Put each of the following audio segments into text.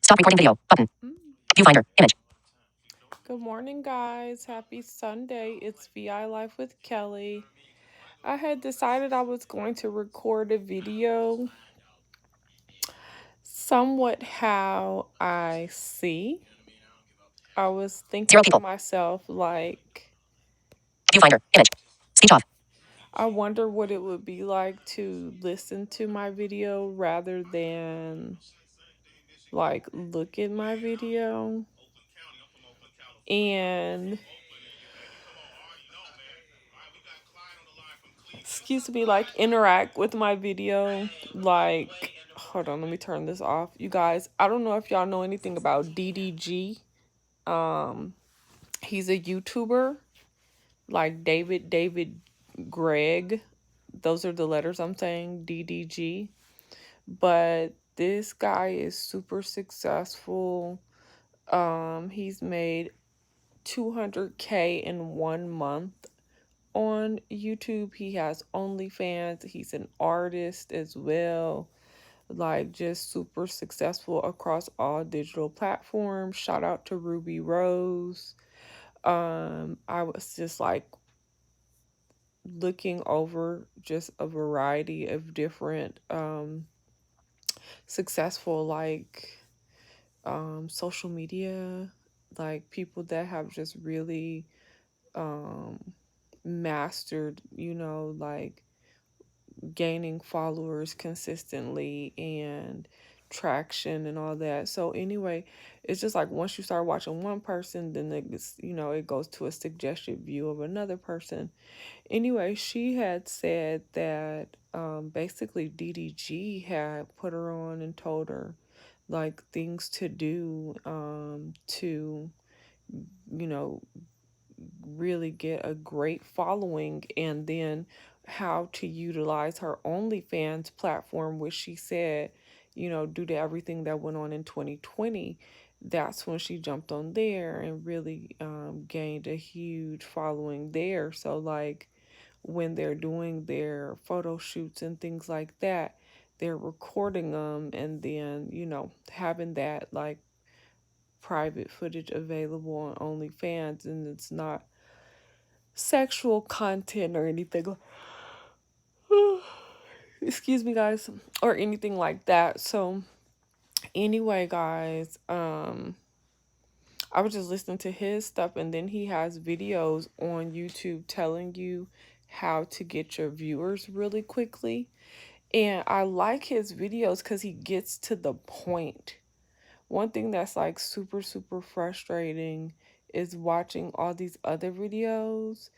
Stop recording video. Button. Viewfinder. Image. Good morning, guys. Happy Sunday. It's VI Life with Kelly. I had decided I was going to record a video somewhat how I see. I was thinking Zero to people. myself, like, Viewfinder. Image. Speech off. I wonder what it would be like to listen to my video rather than like look at my video. And excuse me, like interact with my video. Like, hold on, let me turn this off. You guys, I don't know if y'all know anything about DDG. Um, he's a YouTuber, like David Greg. Those are the letters I'm saying, DDG. But this guy is super successful. He's made 200K in 1 month on YouTube. He has OnlyFans. He's an artist as well. Like, just super successful across all digital platforms. Shout out to Ruby Rose. I was just like looking over just a variety of different successful social media, like people that have just really um mastered, like gaining followers consistently and traction and all that. So anyway, it's just like once you start watching one person, then it goes to a suggested view of another person. Anyway, she had said that basically DDG had put her on and told her like things to do to you know really get a great following, and then how to utilize her OnlyFans platform, which she said, due to everything that went on in 2020, that's when she jumped on there and really gained a huge following there. So, like, when they're doing their photo shoots and things like that, they're recording them and then, having that like private footage available on OnlyFans, and it's not sexual content or anything. Excuse me, guys, or anything like that. So, anyway, guys, I was just listening to his stuff, and then he has videos on YouTube telling you how to get your viewers really quickly. And I like his videos because he gets to the point. One thing that's like super, super frustrating is watching all these other videos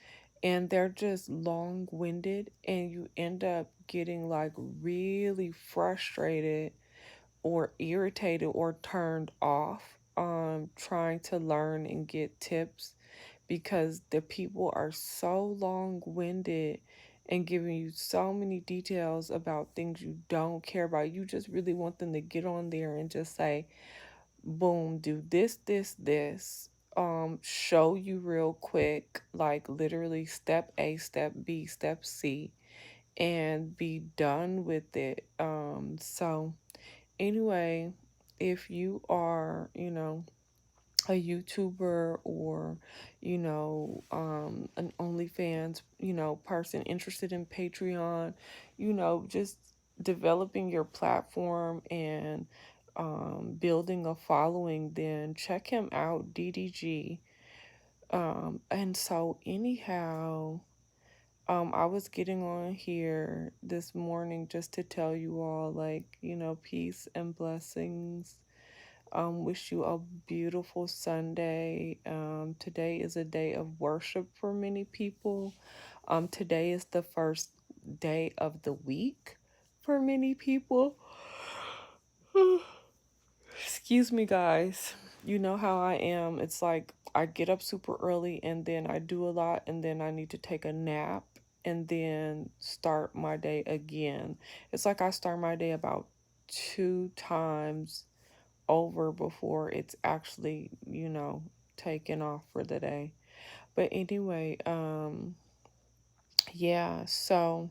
and they're just long winded, and you end up getting like really frustrated or irritated or turned off trying to learn and get tips because the people are so long winded and giving you so many details about things you don't care about. You just really want them to get on there and just say, boom, do this, show you real quick, like literally step A, step B, step C, and be done with it. So anyway, if you are, a YouTuber or, an OnlyFans, person interested in Patreon, just developing your platform and building a following, then check him out, DDG. And so, anyhow, I was getting on here this morning just to tell you all, like, peace and blessings. Wish you a beautiful Sunday. Today is a day of worship for many people. Today is the first day of the week for many people. Excuse me, guys. You know how I am. It's like I get up super early and then I do a lot and then I need to take a nap and then start my day again. It's like I start my day about 2 times over before it's actually, taken off for the day. But anyway, yeah, so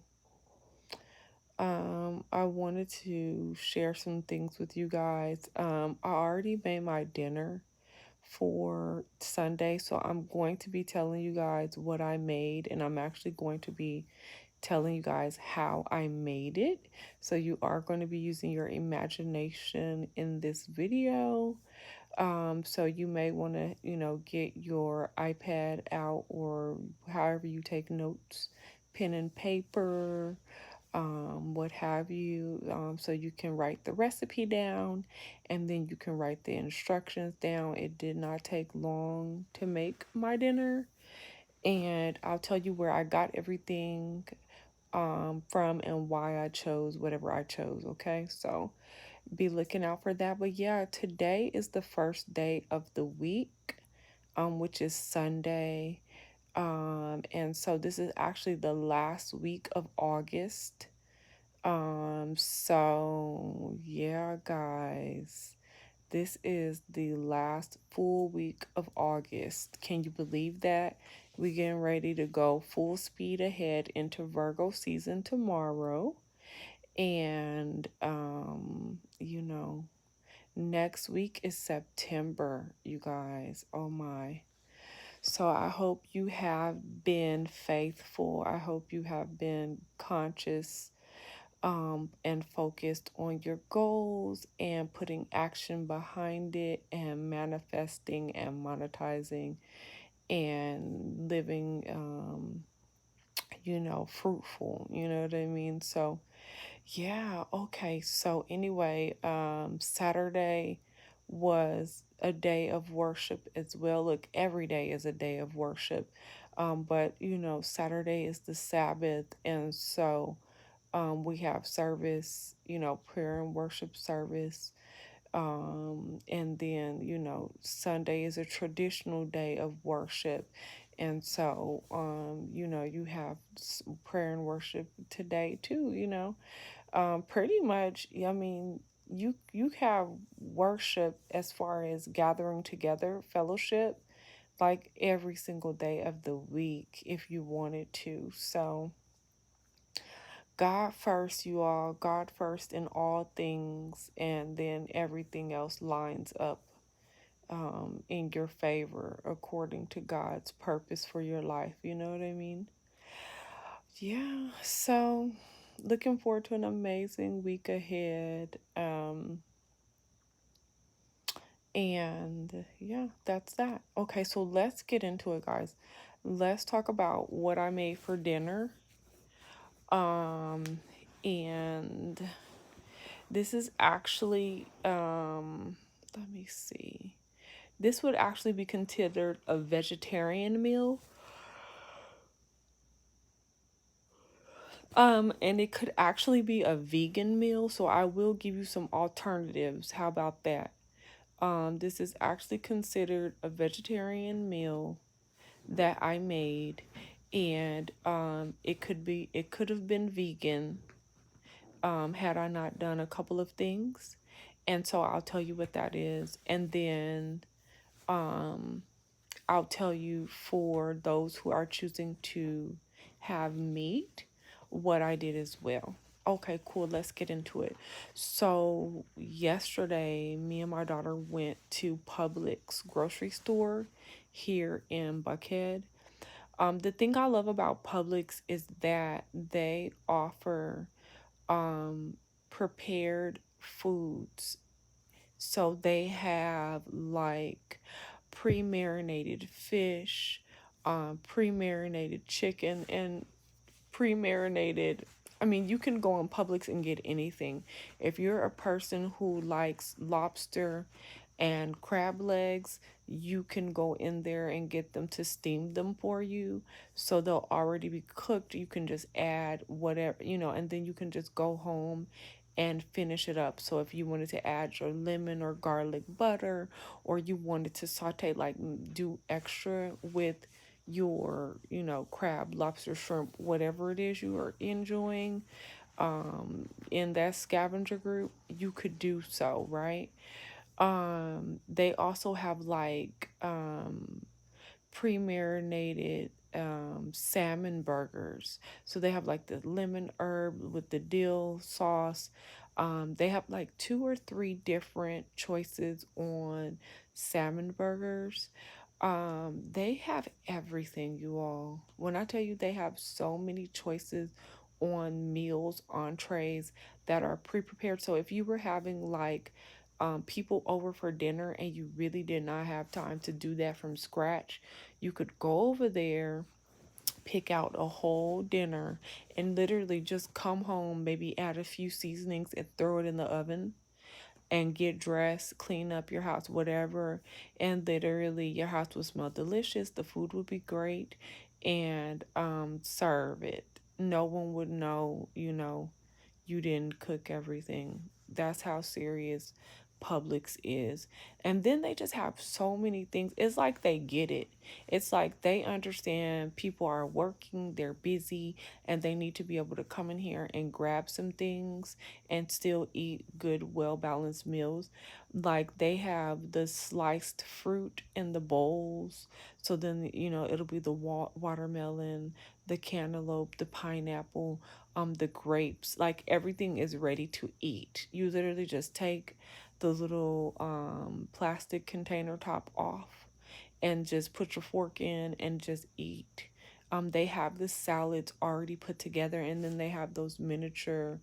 I wanted to share some things with you guys. I already made my dinner for Sunday, so I'm going to be telling you guys what I made, and I'm actually going to be telling you guys how I made it. So you are going to be using your imagination in this video. So you may want to, get your iPad out or however you take notes, pen and paper, what have you, so you can write the recipe down and then you can write the instructions down. It did not take long to make my dinner, and I'll tell you where I got everything from and why I chose whatever I chose. Okay, so be looking out for that. But yeah, today is the first day of the week, which is Sunday. And so this is actually the last week of August. So yeah, guys, this is the last full week of August. Can you believe that? We getting ready to go full speed ahead into Virgo season tomorrow. And next week is September, you guys. Oh my. So I hope you have been faithful. I hope you have been conscious and focused on your goals and putting action behind it and manifesting and monetizing and living, fruitful. You know what I mean? So, yeah, okay. So, anyway, Saturday was a day of worship as well. Look, every day is a day of worship. But, Saturday is the Sabbath. And so, we have service, prayer and worship service. And then, Sunday is a traditional day of worship. And so, you have prayer and worship today too, pretty much. I mean, you have worship as far as gathering together, fellowship, like every single day of the week if you wanted to. So, God first, you all, God first in all things, and then everything else lines up in your favor according to God's purpose for your life. You know what I mean? Yeah, so looking forward to an amazing week ahead. And yeah, that's that. Okay, so let's get into it, guys. Let's talk about what I made for dinner. Um, and this is actually, let me see. This would actually be considered a vegetarian meal. And it could actually be a vegan meal, so I will give you some alternatives. How about that? This is actually considered a vegetarian meal that I made, and it could have been vegan, had I not done a couple of things. And so I'll tell you what that is. And then I'll tell you for those who are choosing to have meat, what I did as well. Okay, cool. Let's get into it. So, yesterday, me and my daughter went to Publix grocery store here in Buckhead. The thing I love about Publix is that they offer prepared foods. So they have like pre-marinated fish, pre-marinated chicken, and pre-marinated. I mean, you can go on Publix and get anything. If you're a person who likes lobster and crab legs, you can go in there and get them to steam them for you. So they'll already be cooked. You can just add whatever, and then you can just go home and finish it up. So if you wanted to add your lemon or garlic butter, or you wanted to saute, like do extra with your, crab, lobster, shrimp, whatever it is you are enjoying, in that scavenger group, you could do so, right? They also have like pre-marinated salmon burgers. So they have like the lemon herb with the dill sauce. They have like 2 or 3 different choices on salmon burgers. They have everything, you all. When I tell you they have so many choices on meals, entrees that are pre-prepared. So if you were having like people over for dinner and you really did not have time to do that from scratch, you could go over there, pick out a whole dinner, and literally just come home, maybe add a few seasonings and throw it in the oven and get dressed, clean up your house, whatever. And literally, your house will smell delicious. The food would be great, and serve it. No one would know, you didn't cook everything. That's how serious Publix is. And then they just have so many things. It's like they get it. It's like they understand people are working, they're busy, and they need to be able to come in here and grab some things and still eat good, well balanced meals. Like they have the sliced fruit in the bowls. So then, it'll be the watermelon, the cantaloupe, the pineapple, the grapes. Like everything is ready to eat. You literally just take the little plastic container top off and just put your fork in and just eat. They have the salads already put together, and then they have those miniature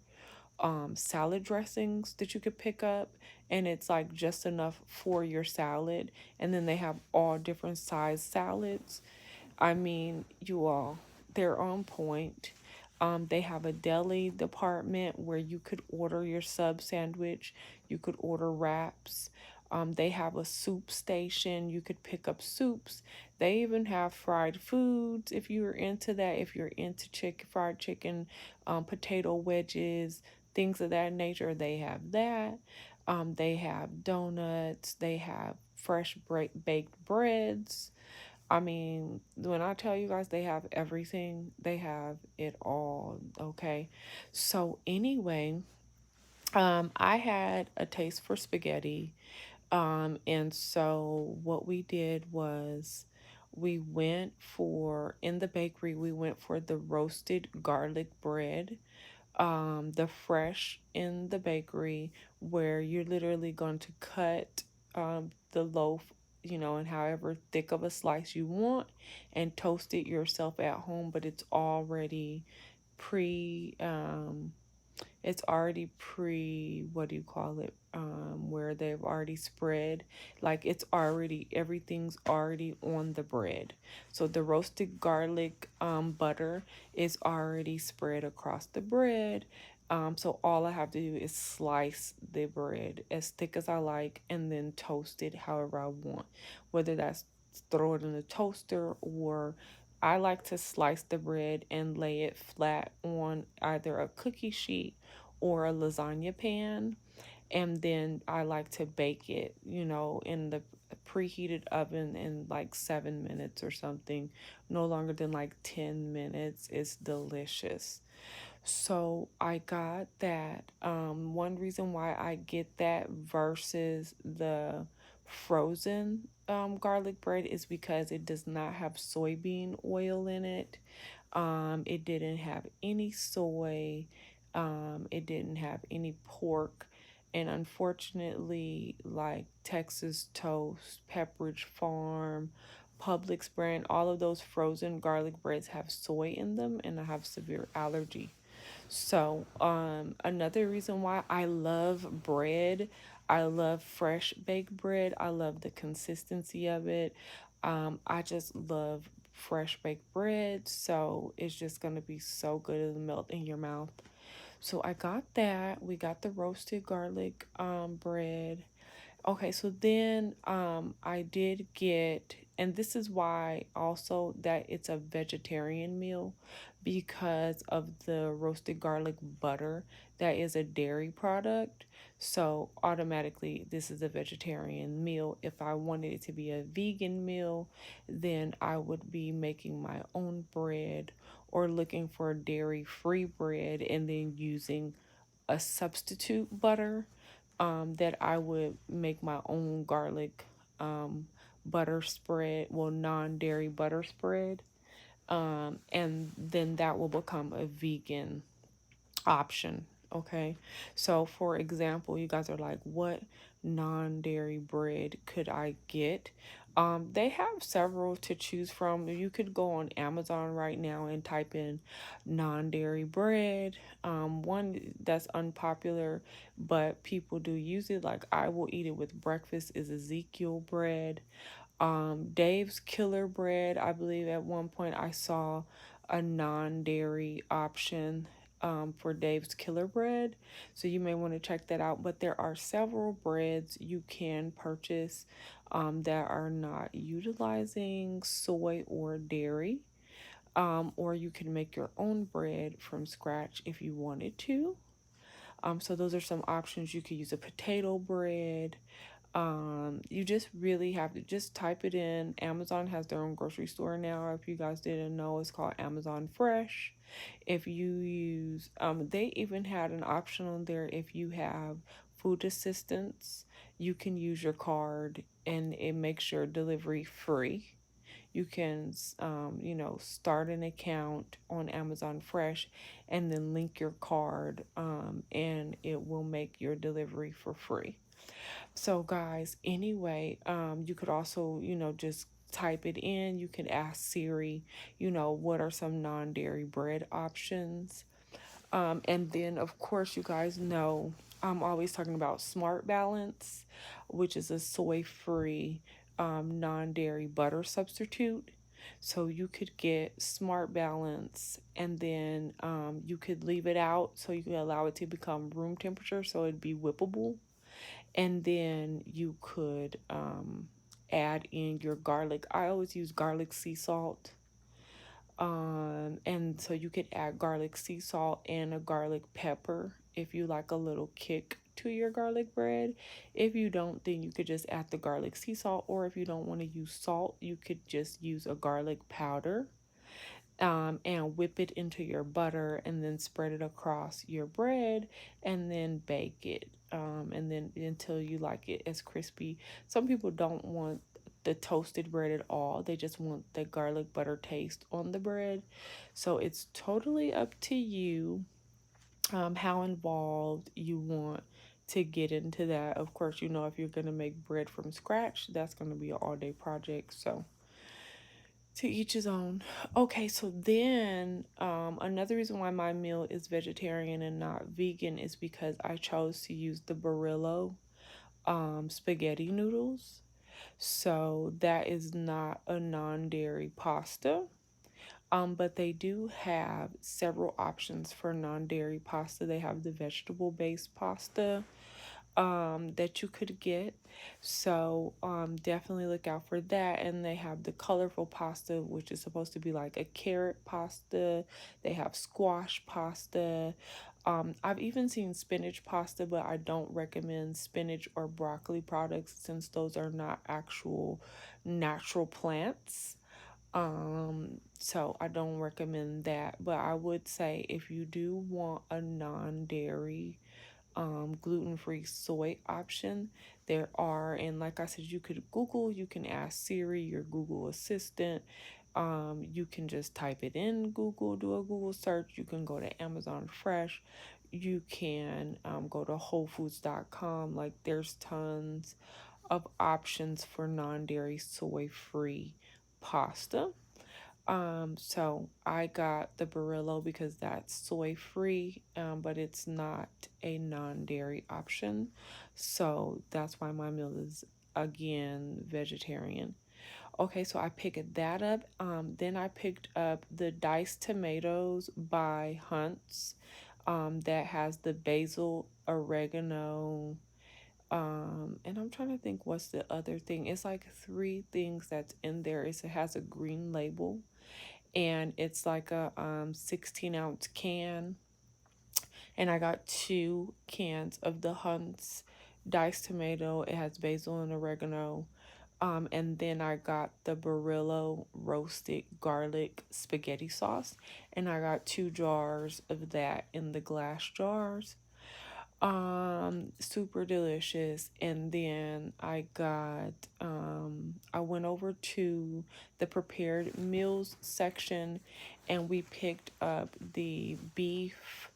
salad dressings that you could pick up, and it's like just enough for your salad. And then they have all different size salads. I mean, you all, they're on point. They have a deli department where you could order your sub sandwich, you could order wraps. They have a soup station. You could pick up soups. They even have fried foods if you're into that. If you're into fried chicken, potato wedges, things of that nature, they have that. They have donuts. They have fresh baked breads. I mean, when I tell you guys they have everything, they have it all, okay? So anyway, I had a taste for spaghetti. And so what we did was in the bakery, we went for the roasted garlic bread, the fresh in the bakery, where you're literally going to cut the loaf, and however thick of a slice you want, and toast it yourself at home. But pre it's already pre, what do you call it, where they've already spread, like everything's already on the bread. So the roasted garlic butter is already spread across the bread. So all I have to do is slice the bread as thick as I like and then toast it however I want, whether that's throw it in the toaster, or I like to slice the bread and lay it flat on either a cookie sheet or a lasagna pan. And then I like to bake it, in the preheated oven in like 7 minutes or something, no longer than like 10 minutes. It's delicious. So I got that. One reason why I get that versus the frozen garlic bread is because it does not have soybean oil in it. It didn't have any soy. It didn't have any pork. And unfortunately, like Texas Toast, Pepperidge Farm, Publix brand, all of those frozen garlic breads have soy in them, and I have severe allergy. So, another reason why I love bread, I love fresh baked bread. I love the consistency of it. I just love fresh baked bread. So, it's just going to be so good to melt in your mouth. So, I got that. We got the roasted garlic bread. Okay, so then I did get, and this is why also that it's a vegetarian meal, because of the roasted garlic butter that is a dairy product. So automatically this is a vegetarian meal. If I wanted it to be a vegan meal, then I would be making my own bread or looking for dairy-free bread and then using a substitute butter, that I would make my own garlic butter spread, well, non-dairy butter spread. And then that will become a vegan option. Okay, so for example, you guys are like, what non-dairy bread could I get? They have several to choose from. You could go on Amazon right now and type in non-dairy bread. One that's unpopular, but people do use it, like I will eat it with breakfast, is Ezekiel bread. Dave's Killer Bread, I believe at one point I saw a non-dairy option for Dave's Killer Bread. So you may want to check that out. But there are several breads you can purchase that are not utilizing soy or dairy. Or you can make your own bread from scratch if you wanted to. So those are some options. You could use a potato bread. You just really have to just type it in. Amazon has their own grocery store now. If you guys didn't know, it's called Amazon Fresh. If you use, they even had an option on there. If you have food assistance, you can use your card and it makes your delivery free. You can, start an account on Amazon Fresh and then link your card, and it will make your delivery for free. So, guys, anyway, you could also, just type it in. You can ask Siri, what are some non dairy bread options? And then, of course, you guys know I'm always talking about Smart Balance, which is a soy free non dairy butter substitute. So you could get Smart Balance and then you could leave it out so you can allow it to become room temperature so it'd be whippable. And then you could add in your garlic. I always use garlic sea salt. And so you could add garlic sea salt and a garlic pepper if you like a little kick to your garlic bread. If you don't, then you could just add the garlic sea salt, or if you don't want to use salt, you could just use a garlic powder. And whip it into your butter and then spread it across your bread and then bake it. And then until you like it as crispy. Some people don't want the toasted bread at all, they just want the garlic butter taste on the bread. So it's totally up to you how involved you want to get into that. Of course, if you're going to make bread from scratch, that's going to be an all-day project. So to each his own. Okay, so then another reason why my meal is vegetarian and not vegan is because I chose to use the Barillo spaghetti noodles. So that is not a non-dairy pasta. But they do have several options for non-dairy pasta. They have the vegetable-based pasta that you could get. So definitely look out for that. And they have the colorful pasta, which is supposed to be like a carrot pasta. They have squash pasta. I've even seen spinach pasta, but I don't recommend spinach or broccoli products since those are not actual natural plants. So I don't recommend that. But I would say if you do want a non-dairy gluten-free soy option, there are, and like I said, you could Google, you can ask Siri, your Google assistant. You can just type it in Google, do a Google search. You can go to Amazon Fresh. You can go to wholefoods.com. Like there's tons of options for non-dairy soy-free pasta. So I got the Barillo because that's soy free, but it's not a non-dairy option. So that's why my meal is again vegetarian. Okay, so I picked that up. Then I picked up the diced tomatoes by Hunt's. That has the basil, oregano, and I'm trying to think what's the other thing. It's like three things that's in there. It has a green label and it's like a 16-ounce can. And I got 2 cans of the Hunt's diced tomato. It has basil and oregano. And then I got the Barillo roasted garlic spaghetti sauce. And I got 2 jars of that in the glass jars. Super delicious. And then I went over to the prepared meals section and we picked up the beef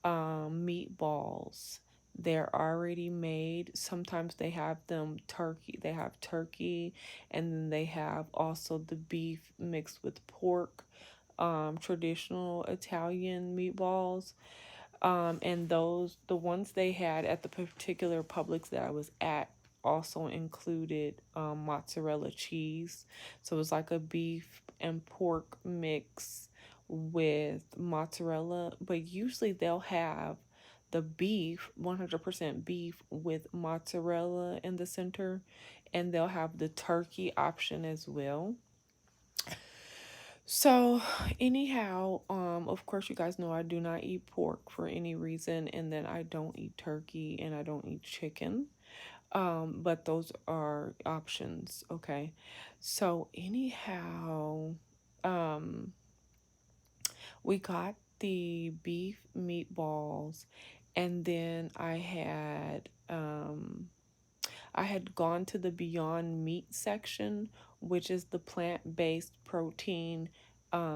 meatballs. They're already made. Sometimes they have them turkey. They have turkey, and then they have also the beef mixed with pork. Traditional Italian meatballs. And the ones they had at the particular Publix that I was at also included mozzarella cheese. So it was like a beef and pork mix with mozzarella, but usually they'll have the beef, 100% beef with mozzarella in the center, and they'll have the turkey option as well. So, anyhow, of course, you guys know I do not eat pork for any reason, and then I don't eat turkey and I don't eat chicken. But those are options, okay? So, anyhow, um, we got the beef meatballs, and then I had gone to the Beyond Meat section, which is the plant-based protein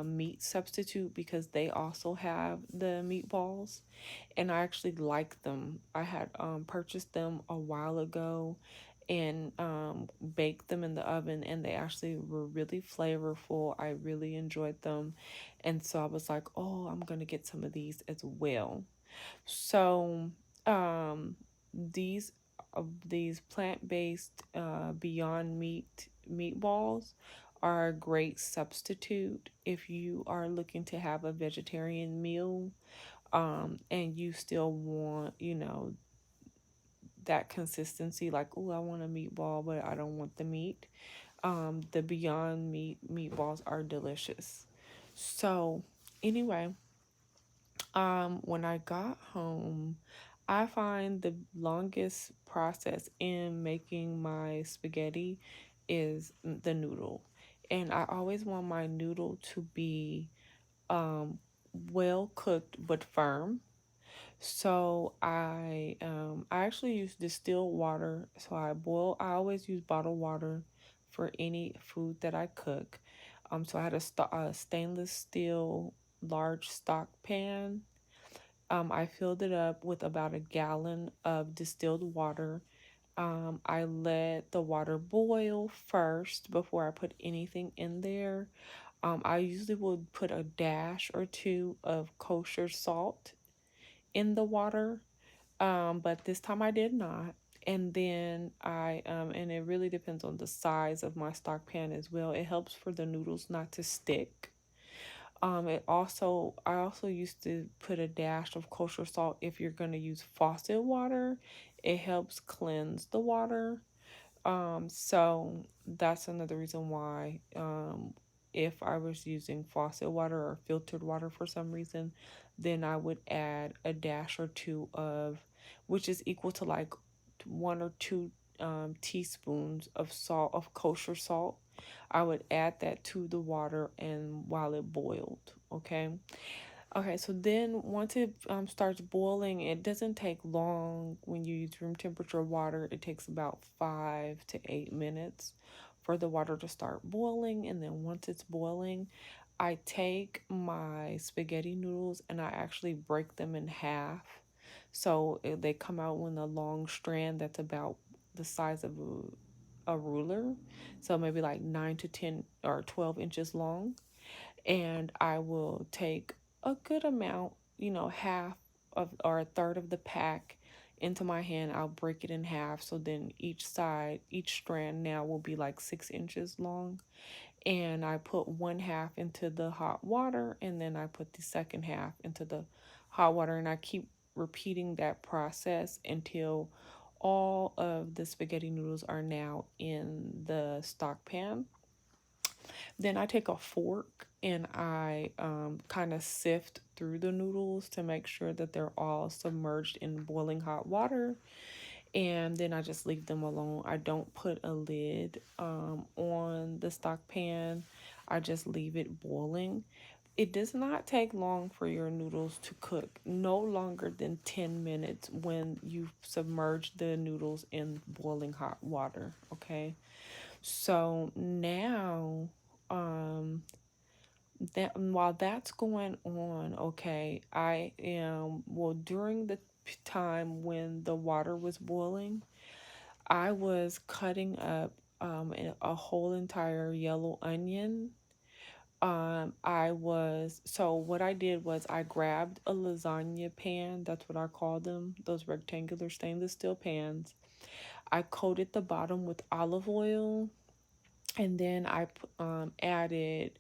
meat substitute, because they also have the meatballs, and I actually like them. I had purchased them a while ago and baked them in the oven, and they actually were really flavorful. I really enjoyed them, and so I was like, oh, I'm gonna get some of these as well. So, um, these these plant-based Beyond Meat meatballs are a great substitute if you are looking to have a vegetarian meal, and you still want, that consistency, like, oh, I want a meatball, but I don't want the meat. The Beyond Meat meatballs are delicious. So, anyway, when I got home, I find the longest process in making my spaghetti is the noodle. And I always want my noodle to be um, well cooked but firm. So I actually use distilled water. So I always use bottled water for any food that I cook. So I had a stainless steel large stock pan. I filled it up with about a gallon of distilled water. I let the water boil first before I put anything in there. I usually would put a dash or two of kosher salt in the water, but this time I did not. And then and it really depends on the size of my stock pan as well. It helps for the noodles not to stick. I also used to put a dash of kosher salt if you're gonna use faucet water. It helps cleanse the water. So that's another reason why, if I was using faucet water or filtered water for some reason, then I would add a dash or two of, which is equal to like 1 or 2 teaspoons of salt, of kosher salt. I would add that to the water and while it boiled, okay? Okay, so then once it starts boiling, it doesn't take long when you use room temperature water. It takes about 5 to 8 minutes for the water to start boiling. And then once it's boiling, I take my spaghetti noodles and I actually break them in half. So they come out in a long strand that's about the size of a ruler. So maybe like 9 to 10 or 12 inches long, and I will take a good amount, half of or a third of the pack into my hand. I'll break it in half. So then each strand now will be like 6 inches long. And I put one half into the hot water, and then I put the second half into the hot water. And I keep repeating that process until all of the spaghetti noodles are now in the stock pan. Then I take a fork and I kind of sift through the noodles to make sure that they're all submerged in boiling hot water. And then I just leave them alone. I don't put a lid on the stock pan. I just leave it boiling. it does not take long for your noodles to cook, no longer than 10 minutes when you submerge the noodles in boiling hot water. Okay. So now, that while that's going on, okay, I am, well, during the time when the water was boiling, I was cutting up a whole entire yellow onion. So what I did was I grabbed a lasagna pan. That's what I call them, those rectangular stainless steel pans. I coated the bottom with olive oil, and then I added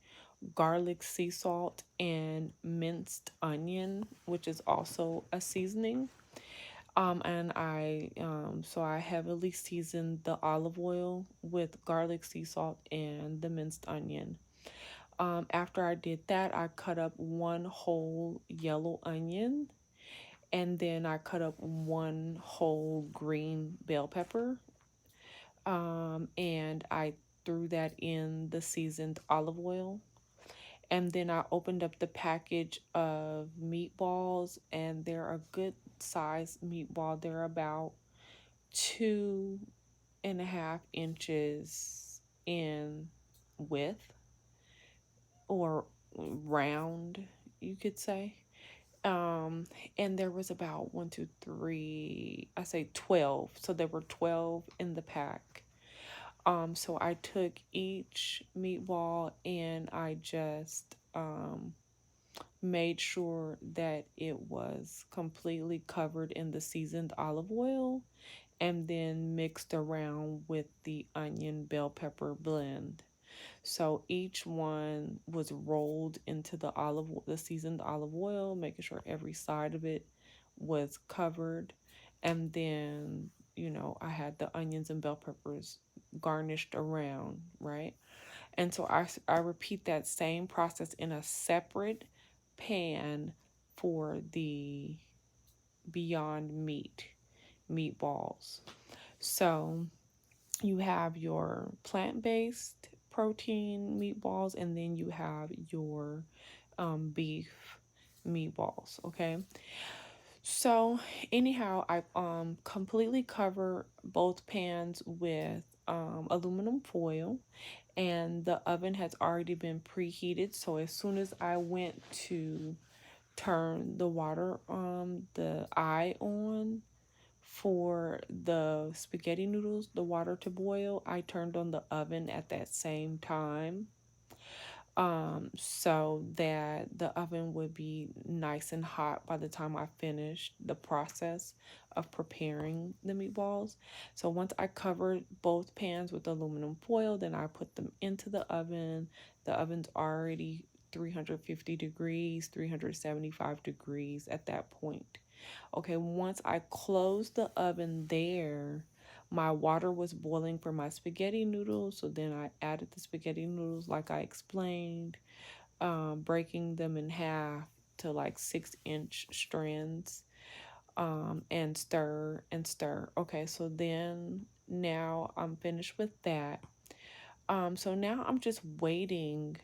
garlic, sea salt, and minced onion, which is also a seasoning. So I heavily seasoned the olive oil with garlic, sea salt, and the minced onion. After I did that, I cut up one whole yellow onion, and then I cut up one whole green bell pepper. And I threw that in the seasoned olive oil. And then I opened up the package of meatballs, and they're a good size meatball. They're about 2.5 inches in width, or round, you could say. Um, and there was about one, two, three, I say 12. So there were 12 in the pack. So I took each meatball and I just made sure that it was completely covered in the seasoned olive oil, and then mixed around with the onion bell pepper blend. So each one was rolled into the seasoned olive oil, making sure every side of it was covered. And then, I had the onions and bell peppers garnished around, right? And so I repeat that same process in a separate pan for the Beyond Meat meatballs. So you have your plant-based protein meatballs, and then you have your beef meatballs. Okay. So anyhow, I completely cover both pans with aluminum foil, and the oven has already been preheated. So as soon as I went to turn the eye on for the spaghetti noodles, the water to boil, I turned on the oven at that same time, so that the oven would be nice and hot by the time I finished the process of preparing the meatballs. So once I covered both pans with aluminum foil, then I put them into the oven. The oven's already 350 degrees, 375 degrees at that point. Okay, once I closed the oven there, my water was boiling for my spaghetti noodles. So then I added the spaghetti noodles like I explained, breaking them in half to like 6-inch strands, and stir and stir. Okay, so then now I'm finished with that. So now I'm just waiting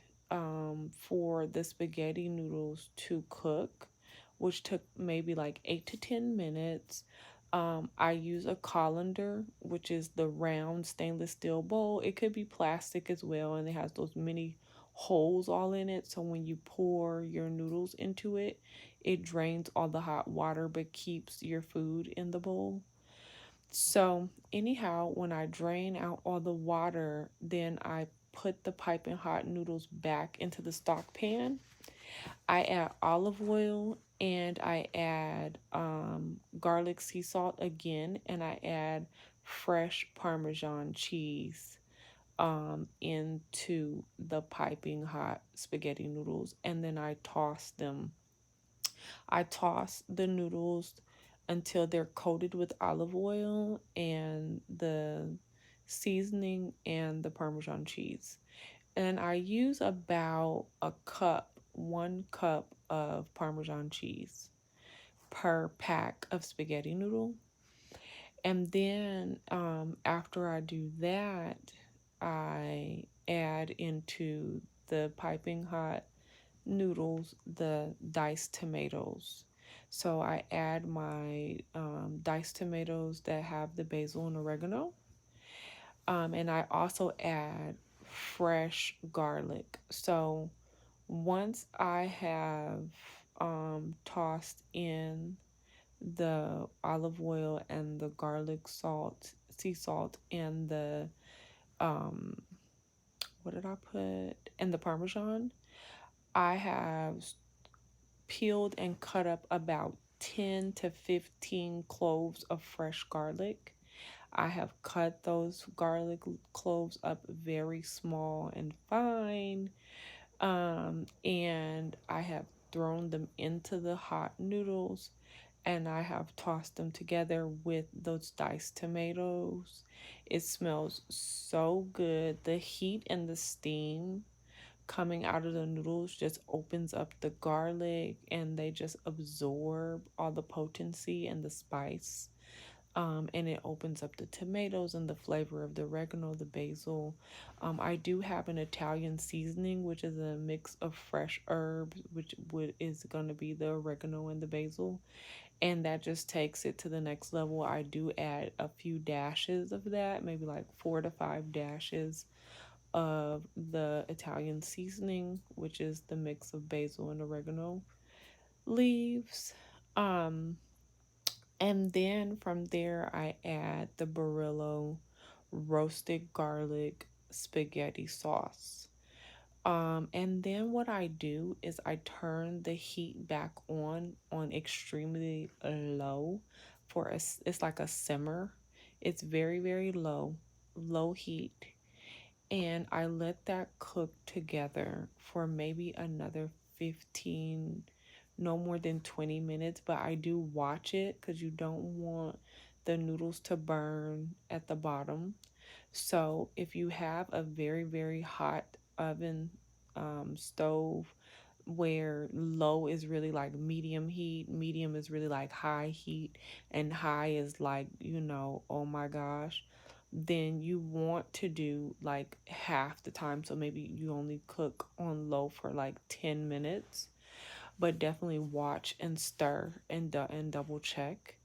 for the spaghetti noodles to cook, which took maybe like 8 to 10 minutes. I use a colander, which is the round stainless steel bowl. It could be plastic as well, and it has those many holes all in it. So when you pour your noodles into it, it drains all the hot water but keeps your food in the bowl. So, anyhow, when I drain out all the water, then I put the piping hot noodles back into the stock pan. I add olive oil, and I add garlic, sea salt again, and I add fresh Parmesan cheese into the piping hot spaghetti noodles, and then I toss them. I toss the noodles until they're coated with olive oil and the seasoning and the Parmesan cheese. And I use about 1 cup of Parmesan cheese per pack of spaghetti noodle. And then after I do that, I add into the piping hot noodles the diced tomatoes. So I add my diced tomatoes that have the basil and oregano. And I also add fresh garlic. So once I have tossed in the olive oil and the garlic salt, sea salt, and the um, what did I put? And the Parmesan, I have peeled and cut up about 10 to 15 cloves of fresh garlic. I have cut those garlic cloves up very small and fine. And I have thrown them into the hot noodles and I have tossed them together with those diced tomatoes. It smells so good. The heat and the steam coming out of the noodles just opens up the garlic and they just absorb all the potency and the spice. And it opens up the tomatoes and the flavor of the oregano, the basil. I do have an Italian seasoning, which is a mix of fresh herbs, which is going to be the oregano and the basil, and that just takes it to the next level. I do add a few dashes of that, maybe like 4 to 5 dashes of the Italian seasoning, which is the mix of basil and oregano leaves. Um, and then from there, I add the Barilla roasted garlic spaghetti sauce. And then what I do is I turn the heat back on extremely low for it's like a simmer. It's very, very low heat. And I let that cook together for maybe another 15, no more than 20 minutes. But I do watch it because you don't want the noodles to burn at the bottom. So if you have a very, very hot oven, stove, where low is really like medium heat, medium is really like high heat, and high is like, oh my gosh, then you want to do like half the time. So maybe you only cook on low for like 10 minutes, but definitely watch and stir and double check.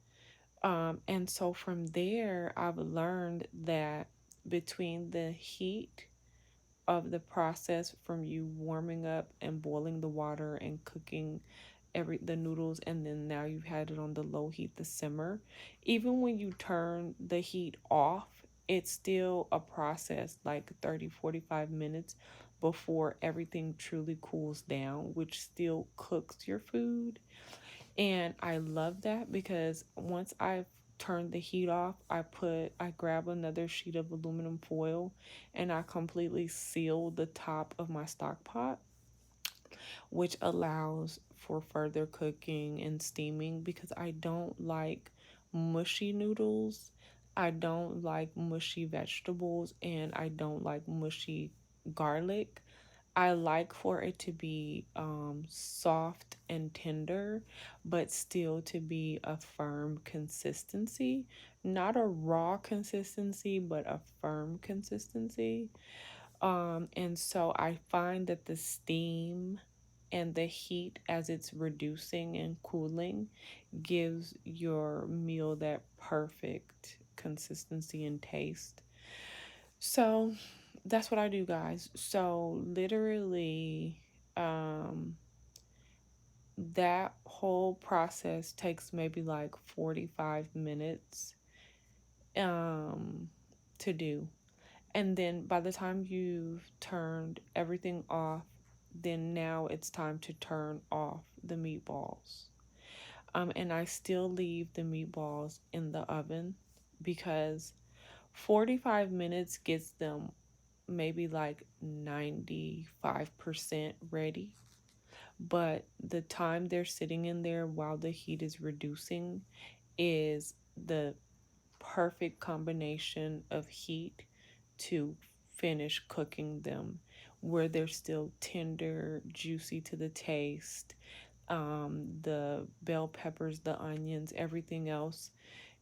And so from there, I've learned that between the heat of the process from you warming up and boiling the water and cooking the noodles, and then now you've had it on the low heat, the simmer, even when you turn the heat off, it's still a process like 30-45 minutes before everything truly cools down, which still cooks your food. And I love that because once I've turned the heat off, I grab another sheet of aluminum foil and I completely seal the top of my stock pot, which allows for further cooking and steaming because I don't like mushy noodles. I don't like mushy vegetables and I don't like mushy garlic. I like for it to be soft and tender, but still to be a firm consistency. Not a raw consistency, but a firm consistency. And so I find that the steam and the heat as it's reducing and cooling gives your meal that perfect consistency and taste. So that's what I do, guys. So literally, that whole process takes maybe like 45 minutes to do. And then by the time you've turned everything off, then now it's time to turn off the meatballs. And I still leave the meatballs in the oven because 45 minutes gets them maybe like 95% ready. But the time they're sitting in there while the heat is reducing is the perfect combination of heat to finish cooking them, where they're still tender, juicy to the taste. The bell peppers, the onions, everything else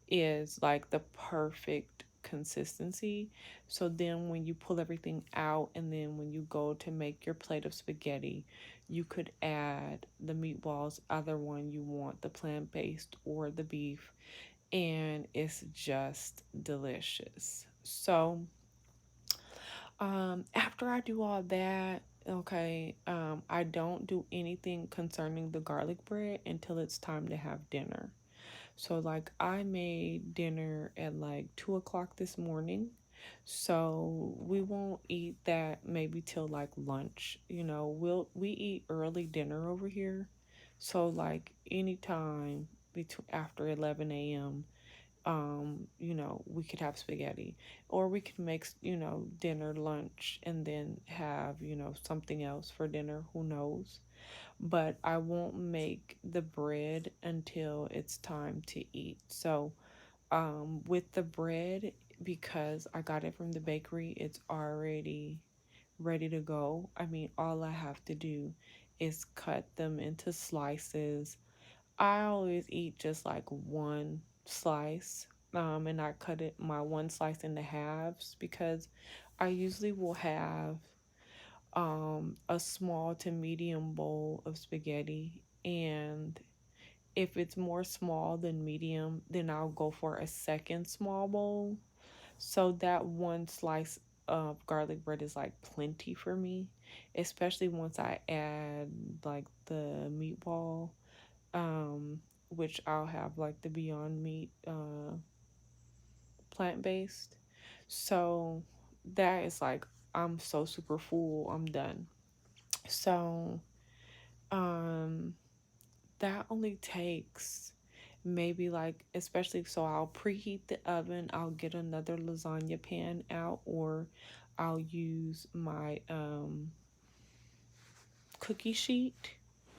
is like the perfect consistency. So then when you pull everything out and then when you go to make your plate of spaghetti, you could add the meatballs, either one you want, the plant-based or the beef, and it's just delicious. So after I do all that, okay, I don't do anything concerning the garlic bread until it's time to have dinner. So like I made dinner at like 2 o'clock this morning. So we won't eat that maybe till like lunch. We eat early dinner over here. So like anytime between after 11 a.m., we could have spaghetti, or we could make, dinner, lunch, and then have, something else for dinner, who knows. But I won't make the bread until it's time to eat. So, with the bread, because I got it from the bakery, it's already ready to go. I mean, all I have to do is cut them into slices. I always eat just like one slice, and I cut it my one slice into halves because I usually will have a small to medium bowl of spaghetti, and if it's more small than medium, then I'll go for a second small bowl. So that one slice of garlic bread is like plenty for me, especially once I add like the meatball, which I'll have like the Beyond Meat plant based. So that is like, I'm so super full, I'm done. So um that only takes maybe like, especially, so I'll preheat the oven, I'll get another lasagna pan out, or I'll use my cookie sheet,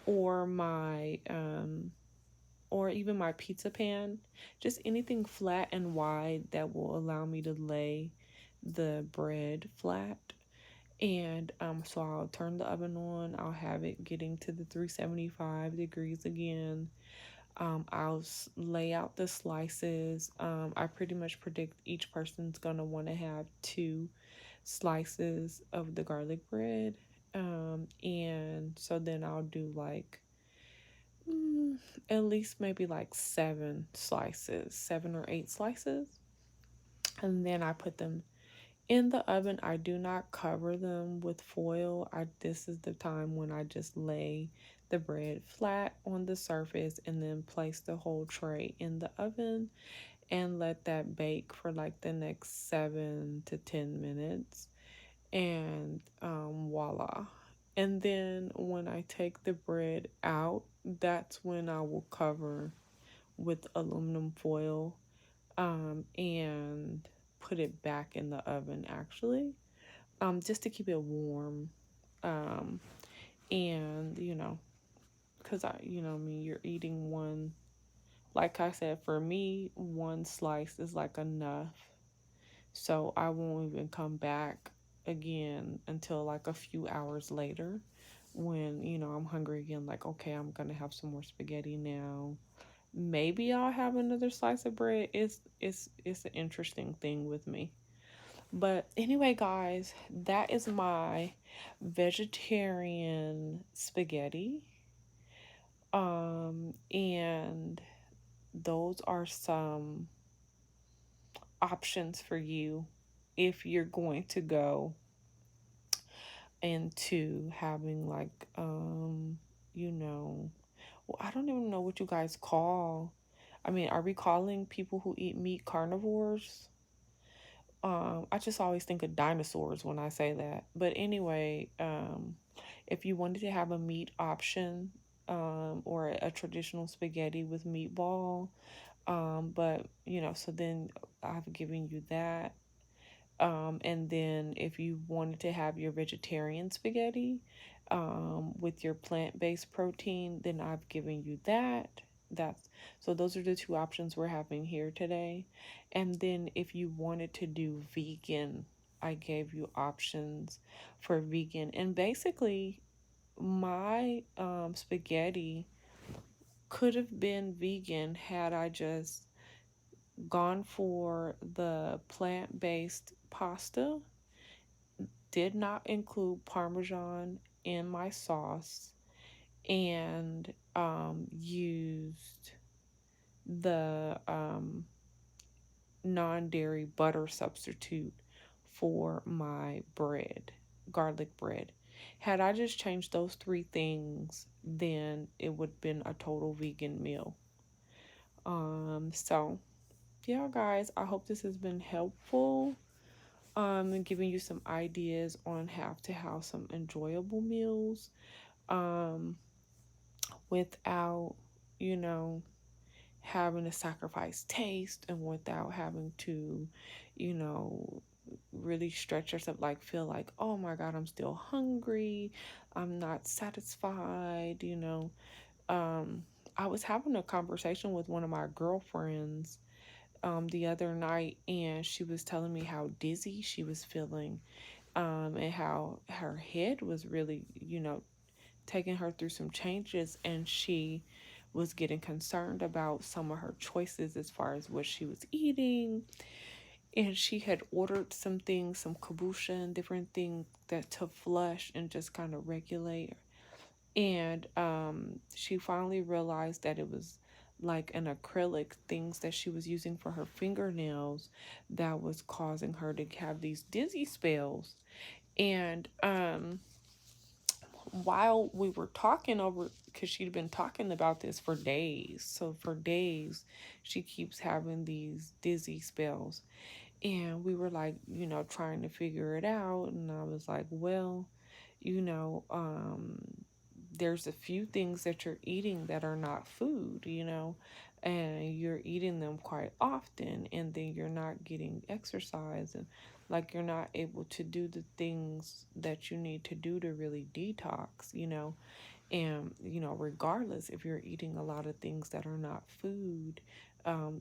or my or even my pizza pan, just anything flat and wide that will allow me to lay the bread flat. And so I'll turn the oven on, I'll have it getting to the 375 degrees again. I'll lay out the slices. I pretty much predict each person's gonna want to have 2 slices of the garlic bread. And so then I'll do like at least maybe like 7 slices, 7 or 8 slices. And then I put them in the oven. I do not cover them with foil. This is the time when I just lay the bread flat on the surface and then place the whole tray in the oven and let that bake for like the next 7 to 10 minutes. And voila. And then when I take the bread out, that's when I will cover with aluminum foil, and put it back in the oven, actually, just to keep it warm. Um, and, because I mean, you're eating one, like I said, for me, one slice is like enough. So I won't even come back again until like a few hours later when, I'm hungry again, like, okay, I'm going to have some more spaghetti now. Maybe I'll have another slice of bread. It's an interesting thing with me. But anyway, guys, that is my vegetarian spaghetti. And those are some options for you if you're going to go into having like well, I don't even know what you guys call. I mean, are we calling people who eat meat carnivores? I just always think of dinosaurs when I say that. But anyway, if you wanted to have a meat option, or a traditional spaghetti with meatball, but so then I've given you that. And then if you wanted to have your vegetarian spaghetti, with your plant-based protein, then I've given you that. That's so those are the 2 options we're having here today. And then if you wanted to do vegan, I gave you options for vegan. And basically, my spaghetti could have been vegan had I just gone for the plant-based pasta. Did not include Parmesan in my sauce, and used the non-dairy butter substitute for my bread, garlic bread. Had I just changed those three things, then it would have been a total vegan meal. So yeah, guys, I hope this has been helpful. And giving you some ideas on how to have some enjoyable meals, um, without, you know, having to sacrifice taste, and without having to, you know, really stretch yourself, like feel like, oh my God, I'm still hungry, I'm not satisfied, you know. I was having a conversation with one of my girlfriends the other night, and she was telling me how dizzy she was feeling, and how her head was really, you know, taking her through some changes, and she was getting concerned about some of her choices as far as what she was eating. And she had ordered some things, some kombucha and different things that to flush and just kind of regulate. And she finally realized that it was like an acrylic things that she was using for her fingernails that was causing her to have these dizzy spells. And while we were talking over, because she'd been talking about this for days, so for days she keeps having these dizzy spells. And we were like, you know, trying to figure it out. And I was like, well, you know, there's a few things that you're eating that are not food, you know, and you're eating them quite often, and then you're not getting exercise, and like you're not able to do the things that you need to do to really detox, you know. And, you know, regardless if you're eating a lot of things that are not food,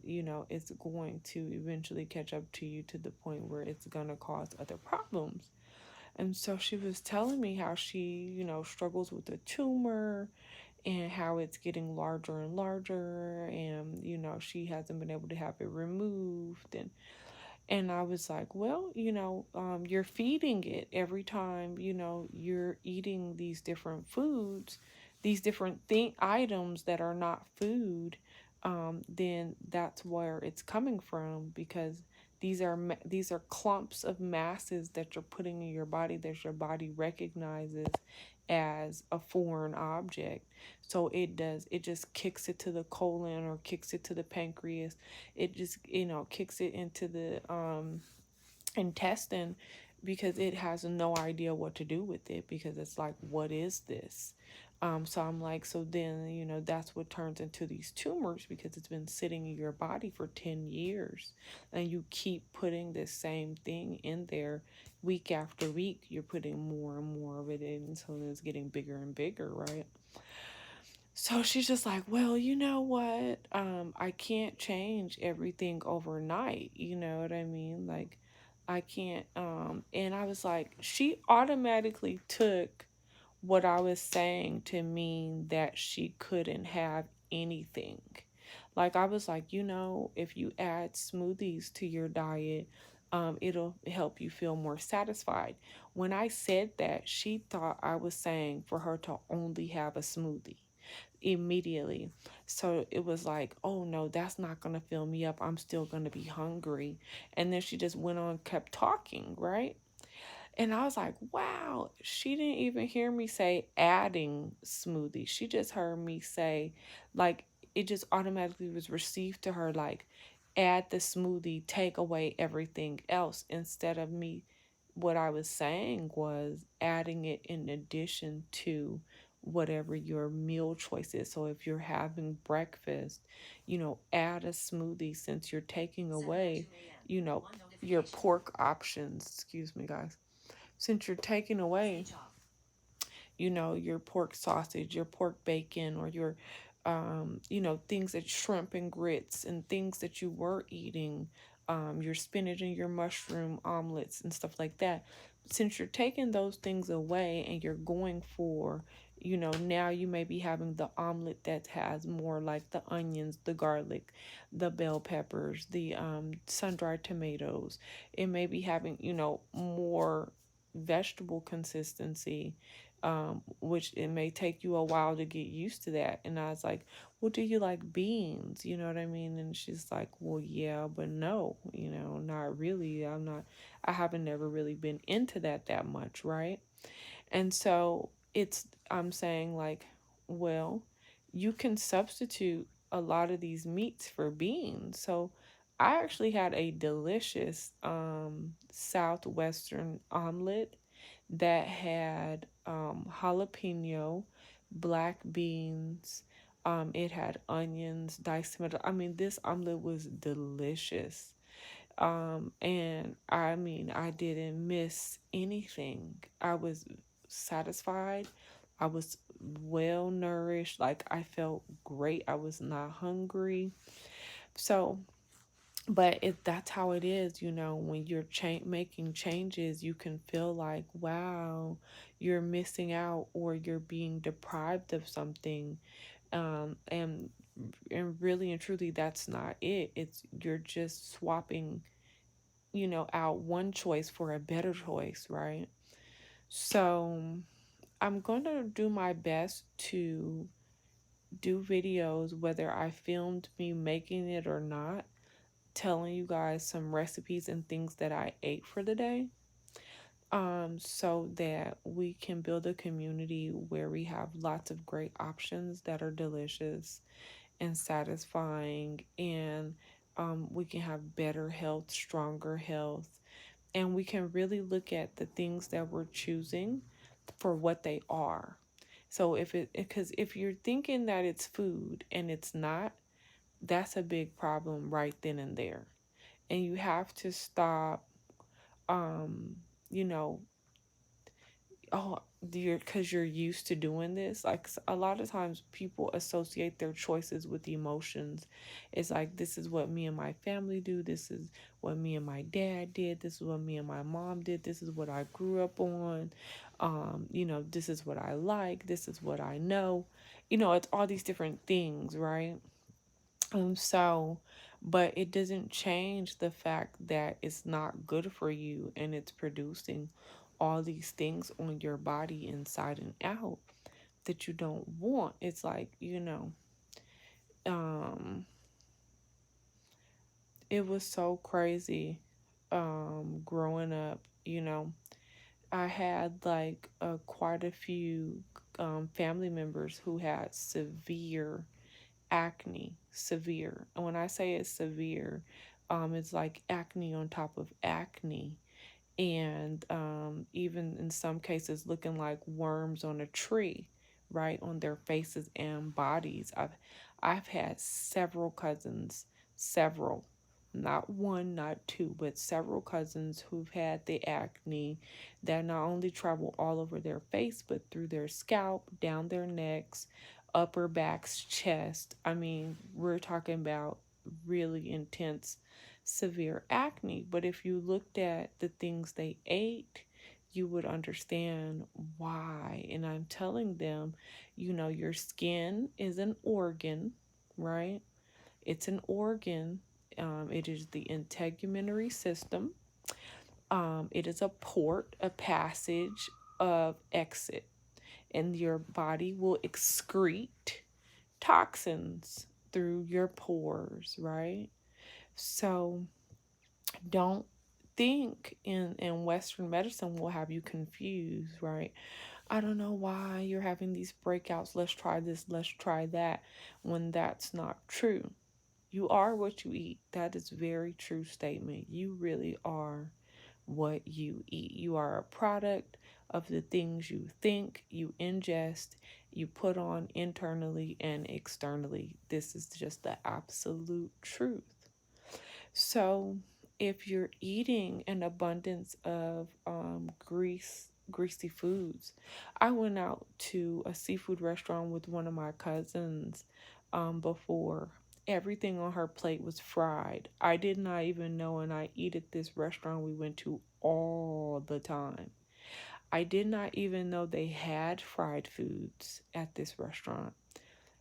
you know, it's going to eventually catch up to you to the point where it's going to cause other problems. And so she was telling me how she, you know, struggles with a tumor, and how it's getting larger and larger, and, you know, she hasn't been able to have it removed. And I was like, well, you know, you're feeding it every time, you know, you're eating these different foods, these different items that are not food. Then that's where it's coming from, because these are clumps of masses that you're putting in your body that your body recognizes as a foreign object. So it just kicks it to the colon, or kicks it to the pancreas. It just, you know, kicks it into the intestine, because it has no idea what to do with it, because it's like, what is this? So I'm like, so then, you know, that's what turns into these tumors, because it's been sitting in your body for 10 years, and you keep putting this same thing in there week after week. You're putting more and more of it in, so it's getting bigger and bigger, right? So she's just like, well, you know what? I can't change everything overnight. You know what I mean? Like, I can't. And I was like, she automatically took what I was saying to mean that she couldn't have anything. Like, I was like, you know, if you add smoothies to your diet, it'll help you feel more satisfied. When I said that, she thought I was saying for her to only have a smoothie immediately. So it was like, oh no, that's not going to fill me up. I'm still going to be hungry. And then she just went on, kept talking, right? And I was like, wow, she didn't even hear me say adding smoothie. She just heard me say, like, it just automatically was received to her, like, add the smoothie, take away everything else, instead of me. What I was saying was adding it in addition to whatever your meal choice is. So if you're having breakfast, you know, add a smoothie, since you're taking away, you know, your pork options. Excuse me, guys. Since you're taking away, you know, your pork sausage, your pork bacon, or your, you know, things that shrimp and grits and things that you were eating, your spinach and your mushroom omelets and stuff like that. Since you're taking those things away, and you're going for, Now you may be having the omelet that has more like the onions, the garlic, the bell peppers, the sun-dried tomatoes. It may be having, more vegetable consistency, which it may take you a while to get used to that. And I was like, well, do you like beans? You know what I mean? And she's like, well, yeah, but no, not really. I haven't never really been into that much, right? And so I'm saying, like, well, you can substitute a lot of these meats for beans. So I actually had a delicious southwestern omelet that had jalapeno, black beans. It had onions, diced tomato. I mean, this omelet was delicious. And I mean, I didn't miss anything. I was satisfied. I was well nourished. Like, I felt great. I was not hungry. So, but that's how it is, when you're making changes, you can feel like, wow, you're missing out or you're being deprived of something. And really and truly, that's not it. It's you're just swapping out one choice for a better choice, right? So I'm going to do my best to do videos, whether I filmed me making it or not, telling you guys some recipes and things that I ate for the day. So that we can build a community where we have lots of great options that are delicious and satisfying, and we can have better health, stronger health, and we can really look at the things that we're choosing for what they are. So because if you're thinking that it's food and it's not, that's a big problem right then and there. And you have to stop, um, you know, oh, because you're used to doing this. Like, a lot of times people associate their choices with emotions. It's like, this is what me and my family do, this is what me and my dad did, this is what me and my mom did, this is what I grew up on. This is what I like, this is what I know. It's all these different things, right? So, but it doesn't change the fact that it's not good for you and it's producing all these things on your body inside and out that you don't want. It's like, um, it was so crazy growing up, I had like quite a few family members who had severe acne, severe. And when I say it's severe, it's like acne on top of acne. And even in some cases, looking like worms on a tree, right, on their faces and bodies. I've had several cousins, several, not one, not two, but several cousins who've had the acne that not only travel all over their face, but through their scalp, down their necks, upper backs, chest. I mean, we're talking about really intense, severe acne. But if you looked at the things they ate, you would understand why. And I'm telling them, your skin is an organ, right? It's an organ. It is the integumentary system. It is a port, a passage of exit, and your body will excrete toxins through your pores, right? So don't think in Western medicine will have you confused, right? I don't know why you're having these breakouts. Let's try this, let's try that, when that's not true. You are what you eat. That is a very true statement. You really are what you eat. You are a product of the things you think, you ingest, you put on internally and externally. This is just the absolute truth. So, if you're eating an abundance of greasy foods, I went out to a seafood restaurant with one of my cousins before. Everything on her plate was fried. I did not even know, and I eat at this restaurant we went to all the time. I did not even know they had fried foods at this restaurant.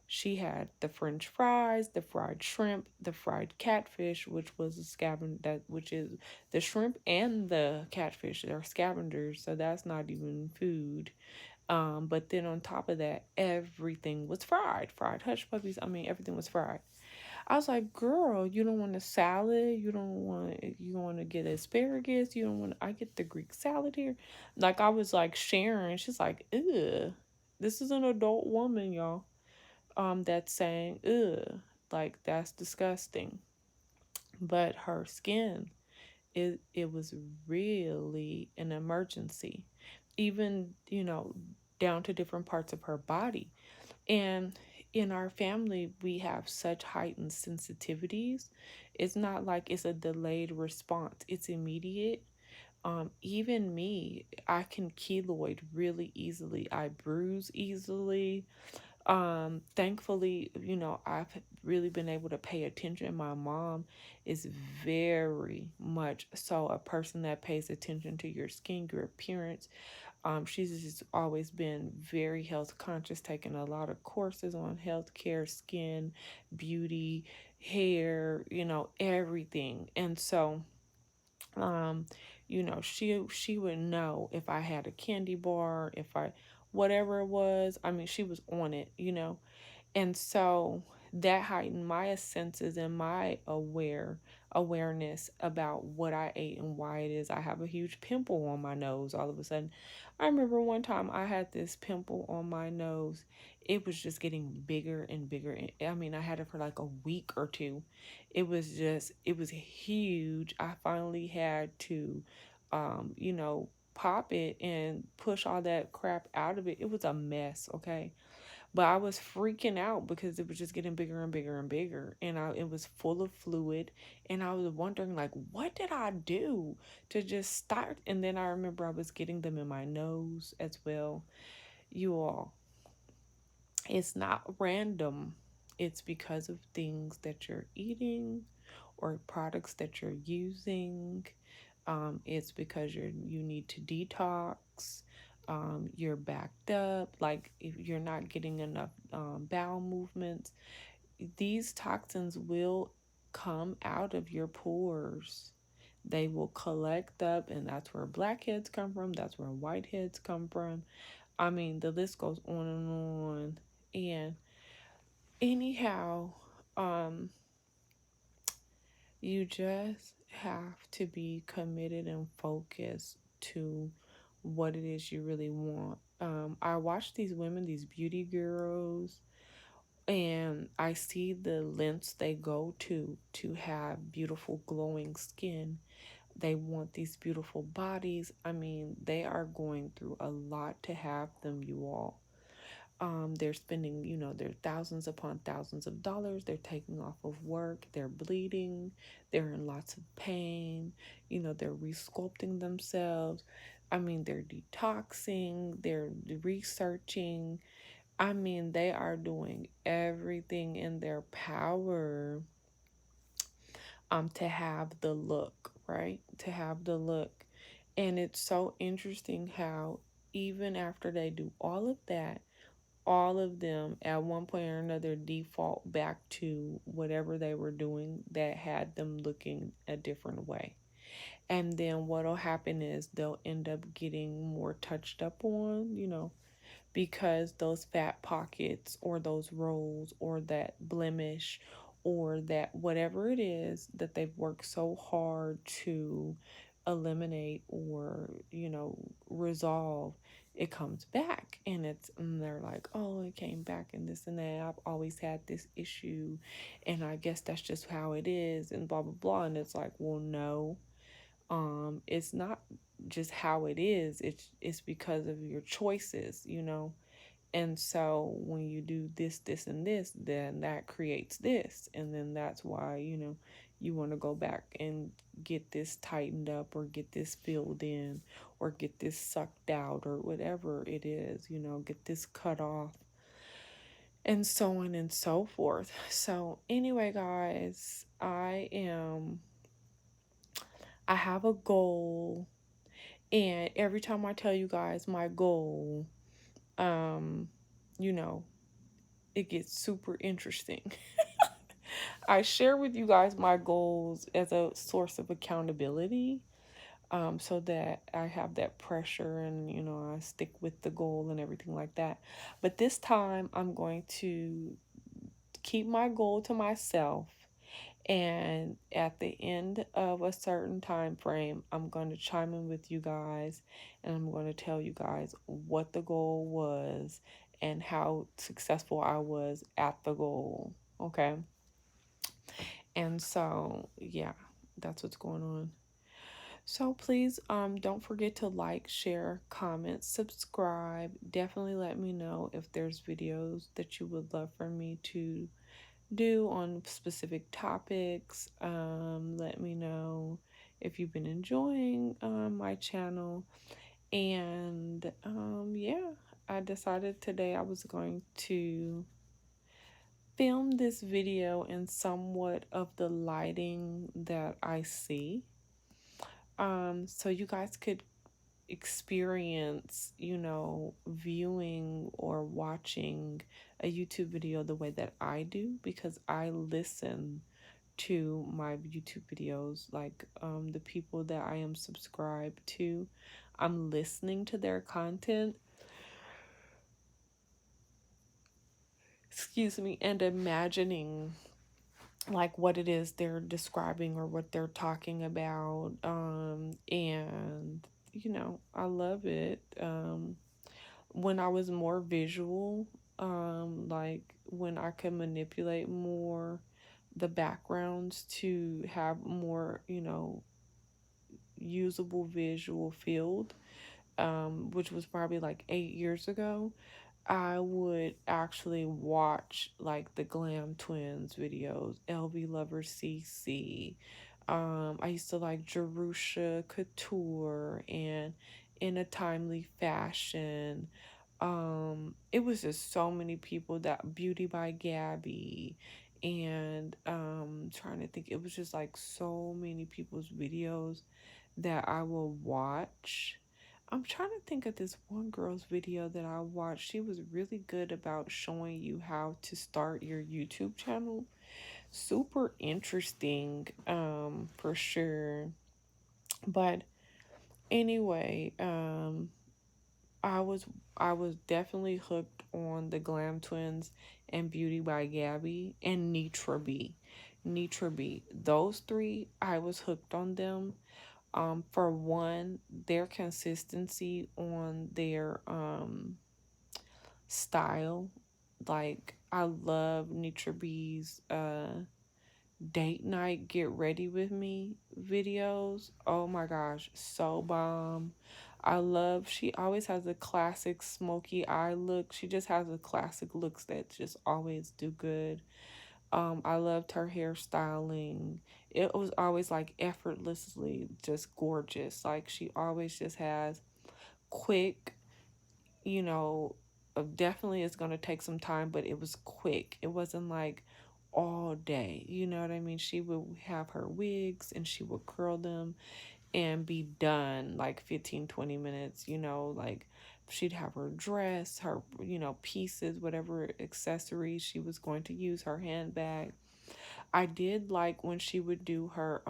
She had the French fries, the fried shrimp, the fried catfish, which was a scavenge that which is the shrimp and the catfish. They're scavengers, so that's not even food. But then on top of that, everything was fried. Fried hush puppies. I mean, everything was fried. I was like, girl, you don't want a salad. You want to get asparagus. You don't want, I get the Greek salad here. Like, I was like sharing. She's like, ugh. This is an adult woman, y'all. That's saying, ugh. Like, that's disgusting. But her skin, it was really an emergency. Even, down to different parts of her body. And in our family, we have such heightened sensitivities. It's not like it's a delayed response, it's immediate. Even me, I can keloid really easily. I bruise easily. Thankfully, I've really been able to pay attention. My mom is very much so a person that pays attention to your skin, your appearance. She's just always been very health conscious, taking a lot of courses on healthcare, skin, beauty, hair, everything. And so, she would know if I had a candy bar, if I whatever it was. I mean, she was on it. And so that heightened my senses and my awareness about what I ate and why it is I have a huge pimple on my nose all of a sudden. I remember one time I had this pimple on my nose. It was just getting bigger and bigger. I mean, I had it for like a week or two. It was huge. I finally had to, pop it and push all that crap out of it. It was a mess, okay? But I was freaking out because it was just getting bigger and bigger and bigger. And it was full of fluid. And I was wondering, like, what did I do to just start? And then I remember I was getting them in my nose as well. You all, it's not random. It's because of things that you're eating or products that you're using. It's because you need to detox. You're backed up. Like if you're not getting enough bowel movements, these toxins will come out of your pores. They will collect up, and that's where blackheads come from. That's where whiteheads come from. I mean, the list goes on and on. And anyhow, um, you just have to be committed and focused to what it is you really want. I watch these women, these beauty gurus, and I see the lengths they go to have beautiful glowing skin. They want these beautiful bodies. I mean, they are going through a lot to have them, you all. They're spending, their thousands upon thousands of dollars. They're taking off of work. They're bleeding. They're in lots of pain. They're resculpting themselves. I mean, they're detoxing. They're researching. I mean, they are doing everything in their power to have the look, right? To have the look. And it's so interesting how even after they do all of that, all of them at one point or another default back to whatever they were doing that had them looking a different way. And then what'll happen is they'll end up getting more touched up on, because those fat pockets or those rolls or that blemish or that whatever it is that they've worked so hard to eliminate or resolve, it comes back. And they're like, oh, it came back and this and that, I've always had this issue and I guess that's just how it is and blah blah blah. And it's like, well, no, it's not just how it is. It's because of your choices. And so when you do this and this, then that creates this, and then that's why you want to go back and get this tightened up or get this filled in or get this sucked out or whatever it is, get this cut off, and so on and so forth. So anyway, guys, I have a goal. And every time I tell you guys my goal, you know, it gets super interesting. I share with you guys my goals as a source of accountability, so that I have that pressure and, I stick with the goal and everything like that. But this time, I'm going to keep my goal to myself. And at the end of a certain time frame, I'm going to chime in with you guys and I'm going to tell you guys what the goal was and how successful I was at the goal. Okay. And so, yeah, that's what's going on. So please don't forget to like, share, comment, subscribe. Definitely let me know if there's videos that you would love for me to do on specific topics. Let me know if you've been enjoying my channel. And yeah, I decided today I was going to film this video in somewhat of the lighting that I see. So you guys could experience, viewing or watching a YouTube video the way that I do, because I listen to my YouTube videos, like the people that I am subscribed to. I'm listening to their content, excuse me, and imagining like what it is they're describing or what they're talking about. And I love it. When I was more visual, like when I could manipulate more the backgrounds to have more, usable visual field, which was probably like 8 years ago, I would actually watch like the Glam Twins videos, LV Lover CC. I used to like Jerusha Couture and In a Timely Fashion. It was just so many people, that Beauty by Gabby, and trying to think, it was just like so many people's videos that I will watch. I'm trying to think of this one girl's video that I watched. She was really good about showing you how to start your YouTube channel. Super interesting, for sure. But anyway, I was definitely hooked on the Glam Twins and Beauty by Gabby and Nitra B. Nitra B. Those three, I was hooked on them. For one, their consistency on their style. Like I love Nitra B's date night get ready with me videos. Oh my gosh, so bomb. She always has a classic smoky eye look. She just has a classic looks that just always do good. I loved her hairstyling. It was always like effortlessly just gorgeous. Like she always just has quick, you know, definitely it's going to take some time, but it was quick. It wasn't like all day. You know what I mean? She would have her wigs and she would curl them and be done like 15, 20 minutes, like she'd have her dress, her, pieces, whatever accessories she was going to use, her handbag. I did like when she would do her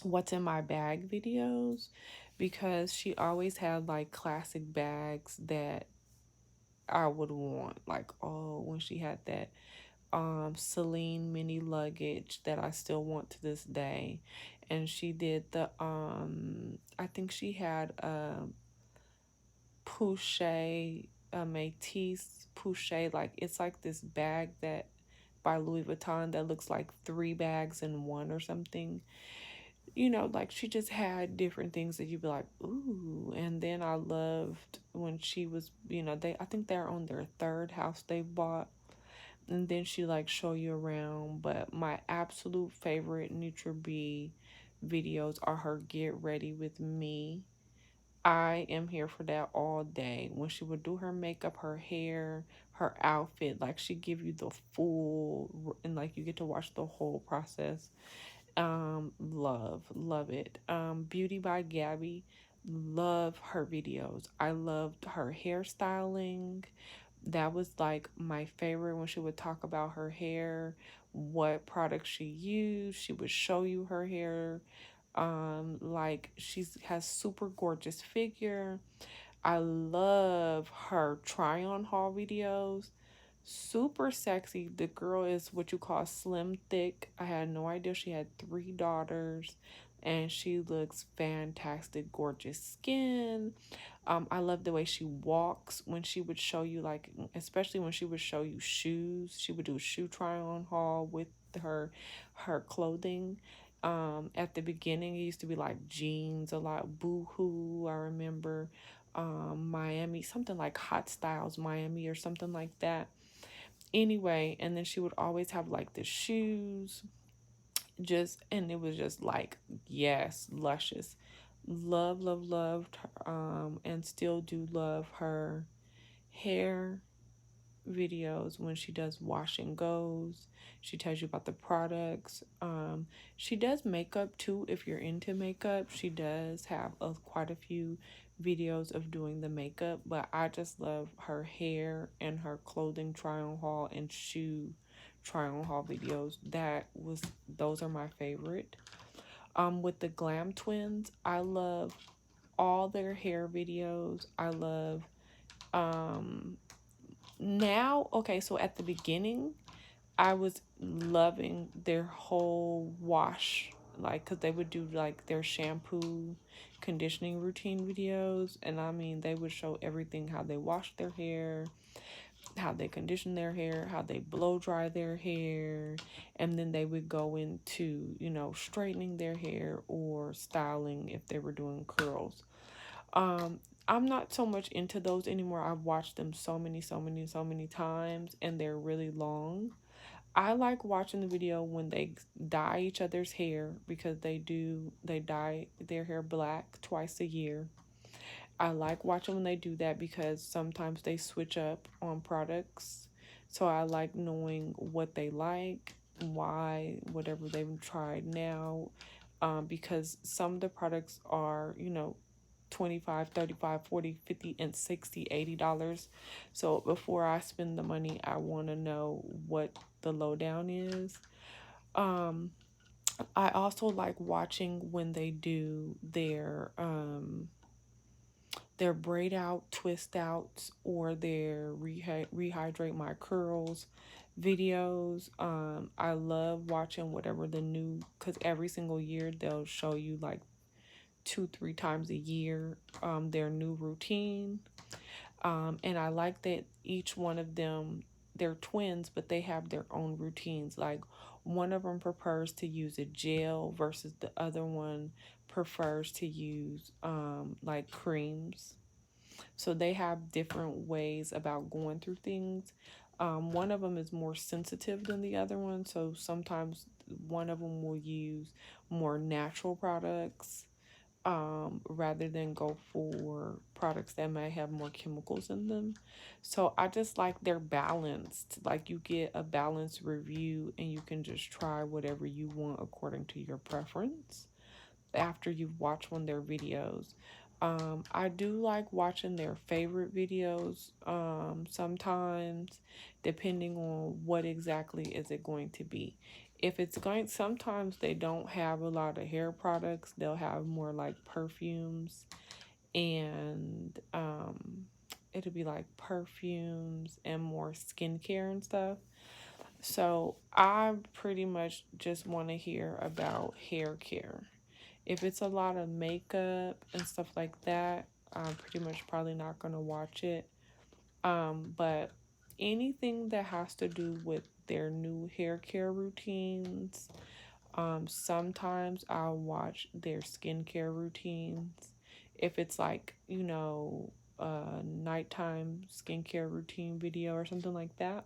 what's in my bag videos, because she always had like classic bags that I would want. Like, oh, when she had that Celine mini luggage that I still want to this day. And she did the I think she had Pouche, Métis Pouche, like it's like this bag that by Louis Vuitton that looks like three bags in one or something. Like she just had different things that you'd be like, ooh. And then I loved when she was, I think they're on their third house they bought. And then she like show you around. But my absolute favorite Nutra B videos are her get ready with me. I am here for that all day. When she would do her makeup, her hair, her outfit, like she give you the full, and like you get to watch the whole process. Love it. Beauty by Gabby. love her videos. I loved her hairstyling. That was like my favorite, when she would talk about her hair, what products she used. She would show you her hair. Like, she's has super gorgeous figure. I love her try on haul videos. Super sexy. The girl is what you call slim thick. I had no idea she had 3 daughters, and she looks fantastic. Gorgeous skin. I love the way she walks. When she would show you, like, especially when she would show you shoes, she would do a shoe try on haul with her clothing. At the beginning, it used to be like jeans, a lot. Boohoo, I remember. Miami, something like Hot Styles Miami or something like that. Anyway, and then she would always have like the shoes, and it was just like, yes, luscious. Loved her, and still do love her hair videos. When she does wash and goes, she tells you about the products. She does makeup too. If you're into makeup, she does have quite a few videos of doing the makeup, but I just love her hair and her clothing try on haul and shoe try on haul videos. Those are my favorite. With the Glam Twins, I love all their hair videos. I love now, okay, so at the beginning, I was loving their whole wash, like, because they would do like their shampoo conditioning routine videos. And I mean, they would show everything: how they wash their hair, how they condition their hair, how they blow dry their hair, and then they would go into, straightening their hair or styling if they were doing curls. Um, I'm not so much into those anymore. I've watched them so many times, and they're really long. I like watching the video when they dye each other's hair, because they dye their hair black twice a year. I like watching when they do that because sometimes they switch up on products. So I like knowing what they like, why, whatever they've tried now. Because some of the products are, 25, 35, 40, 50, and 60, $80. So before I spend the money, I want to know what the lowdown is. I also like watching when they do their braid out, twist outs, or their rehydrate my curls videos. I love watching whatever the new, because every single year they'll show you like 2-3 times a year their new routine. And I like that each one of them, they're twins, but they have their own routines. Like, one of them prefers to use a gel versus the other one prefers to use like creams. So they have different ways about going through things. One of them is more sensitive than the other one, so sometimes one of them will use more natural products, rather than go for products that might have more chemicals in them. So I just like they're balanced. Like, you get a balanced review, and you can just try whatever you want according to your preference after you've watched one of their videos. I do like watching their favorite videos sometimes, depending on what exactly is it going to be. If it's going, sometimes they don't have a lot of hair products. They'll have more like perfumes, and it'll be like perfumes and more skincare and stuff. So I pretty much just want to hear about hair care. If it's a lot of makeup and stuff like that, I'm pretty much probably not going to watch it. But anything that has to do with their new hair care routines, sometimes I'll watch their skincare routines. If it's like, a nighttime skincare routine video or something like that,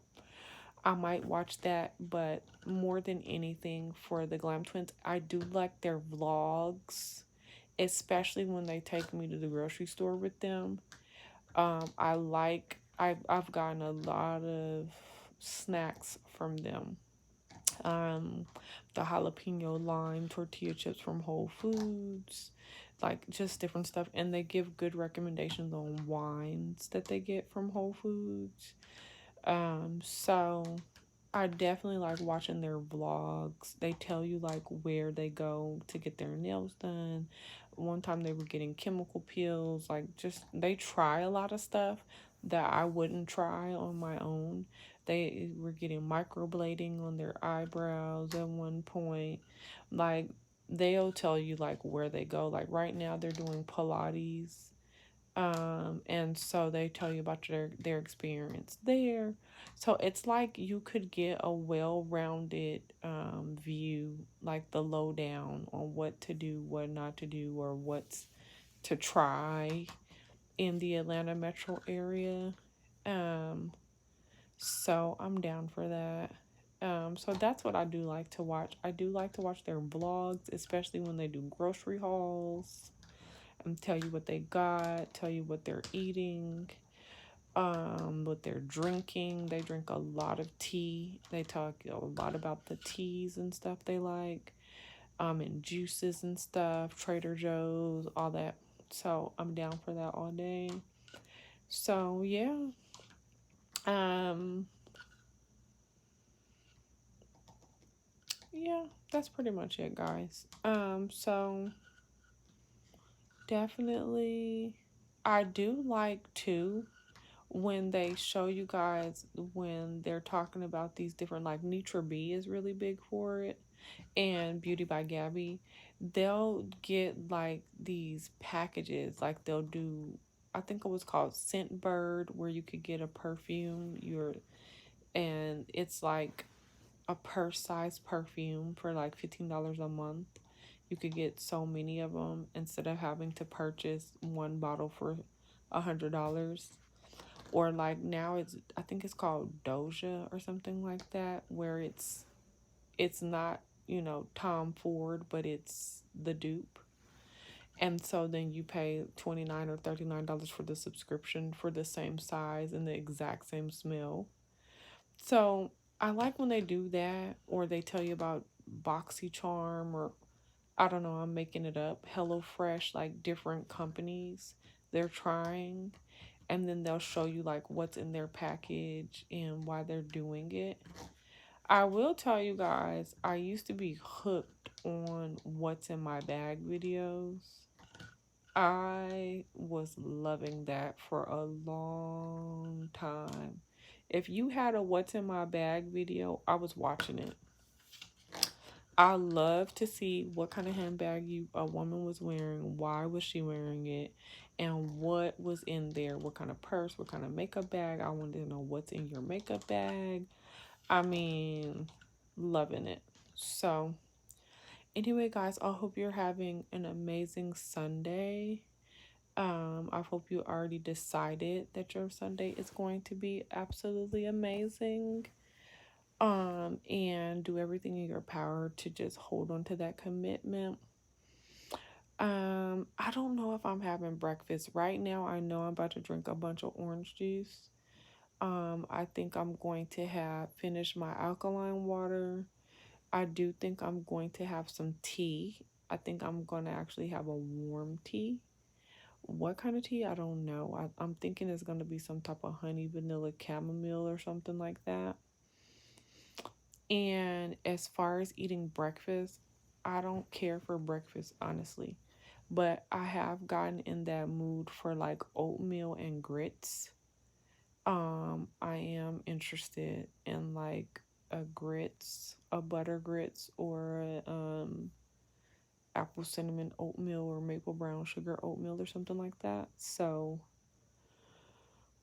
I might watch that. But more than anything, for the Glam Twins, I do like their vlogs, especially when they take me to the grocery store with them. I've gotten a lot of snacks from them. Um, the jalapeno lime tortilla chips from Whole Foods, like just different stuff. And they give good recommendations on wines that they get from Whole Foods. So I definitely like watching their vlogs. They tell you like where they go to get their nails done. One time they were getting chemical peels, like just they try a lot of stuff that I wouldn't try on my own. They were getting microblading on their eyebrows at one point. Like they'll tell you like where they go. Like right now they're doing Pilates, and so they tell you about their experience there. So it's like you could get a well-rounded view, like the lowdown on what to do, what not to do, or what's to try in the Atlanta metro area. um so I'm down for that. So that's what I do like to watch. I do like to watch their vlogs, especially when they do grocery hauls and tell you what they got, tell you what they're eating, what they're drinking. They drink a lot of tea. They talk a lot about the teas and stuff they like, and juices and stuff, Trader Joe's, all that. So I'm down for that all day. So yeah. Um yeah, that's pretty much it, guys. So definitely I do like too when they show you guys when they're talking about these different, like Nitra B is really big for it, and Beauty by Gabby. They'll get like these packages, like they'll do, I think it was called Scent Bird, where you could get a perfume, and it's like a purse size perfume for like $15 a month. You could get so many of them instead of having to purchase one bottle for $100. Or like now it's, I think it's called Doja or something like that, where it's not, Tom Ford, but it's the dupe. And so then you pay $29 or $39 for the subscription for the same size and the exact same smell. So I like when they do that, or they tell you about BoxyCharm, or I don't know, I'm making it up, HelloFresh, like different companies they're trying, and then they'll show you like what's in their package and why they're doing it. I will tell you guys, I used to be hooked on what's in my bag videos. I was loving that for a long time. If you had a what's in my bag video, I was watching it. I love to see what kind of handbag a woman was wearing, why was she wearing it, and what was in there, what kind of purse, what kind of makeup bag. I wanted to know what's in your makeup bag. I mean, loving it. So, anyway, guys, I hope you're having an amazing Sunday. I hope you already decided that your Sunday is going to be absolutely amazing. And do everything in your power to just hold on to that commitment. I don't know if I'm having breakfast right now. I know I'm about to drink a bunch of orange juice. I think I'm going to have finished my alkaline water. I do think I'm going to have some tea. I think I'm going to actually have a warm tea. What kind of tea? I don't know. I'm thinking it's going to be some type of honey, vanilla, chamomile, or something like that. And as far as eating breakfast, I don't care for breakfast, honestly. But I have gotten in that mood for like oatmeal and grits. I am interested in like a grits, a butter grits, or apple cinnamon oatmeal, or maple brown sugar oatmeal, or something like that. So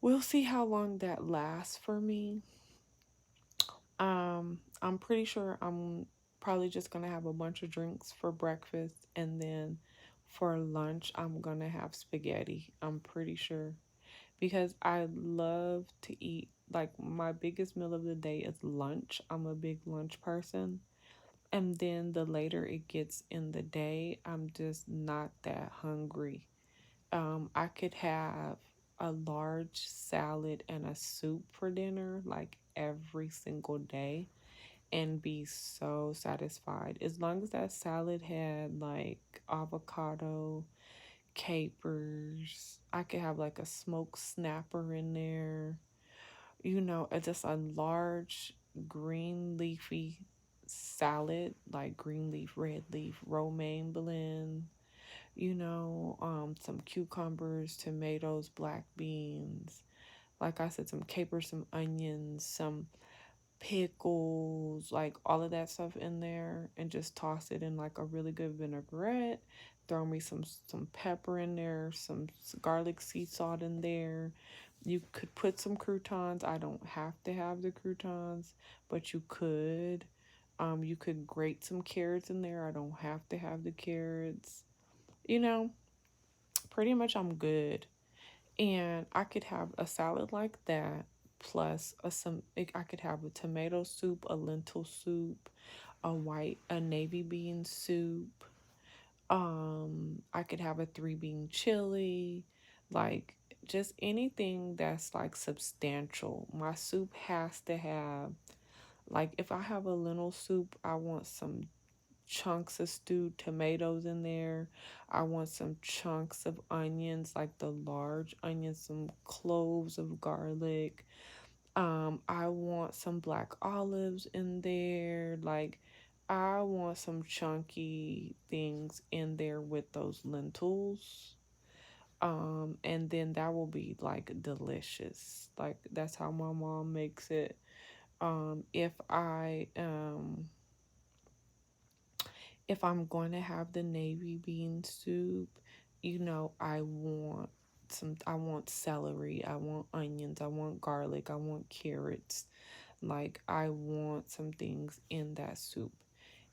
we'll see how long that lasts for me. I'm pretty sure I'm probably just gonna have a bunch of drinks for breakfast, and then for lunch I'm gonna have spaghetti. I'm pretty sure, because I love to eat, like my biggest meal of the day is lunch. I'm a big lunch person. And then the later it gets in the day, I'm just not that hungry. I could have a large salad and a soup for dinner like every single day and be so satisfied. As long as that salad had like avocado, capers. I could have like a smoked snapper in there. You know, just a large green leafy salad, like green leaf, red leaf, romaine blend. You know, some cucumbers, tomatoes, black beans. Like I said, some capers, some onions, some pickles, like all of that stuff in there, and just toss it in like a really good vinaigrette. Throw me some pepper in there, some garlic sea salt in there. You could put some croutons. I don't have to have the croutons, but you could. You could grate some carrots in there. I don't have to have the carrots. You know, pretty much I'm good. And I could have a salad like that plus I could have a tomato soup, a lentil soup, a navy bean soup. I could have a 3-bean chili, like just anything that's like substantial. My soup has to have, like, if I have a lentil soup, I want some chunks of stewed tomatoes in there. I want some chunks of onions, like the large onions, some cloves of garlic. I want some black olives in there. Like, I want some chunky things in there with those lentils. And then that will be like delicious. Like, that's how my mom makes it. If I'm going to have the navy bean soup, you know, I want celery, I want onions, I want garlic, I want carrots. Like, I want some things in that soup.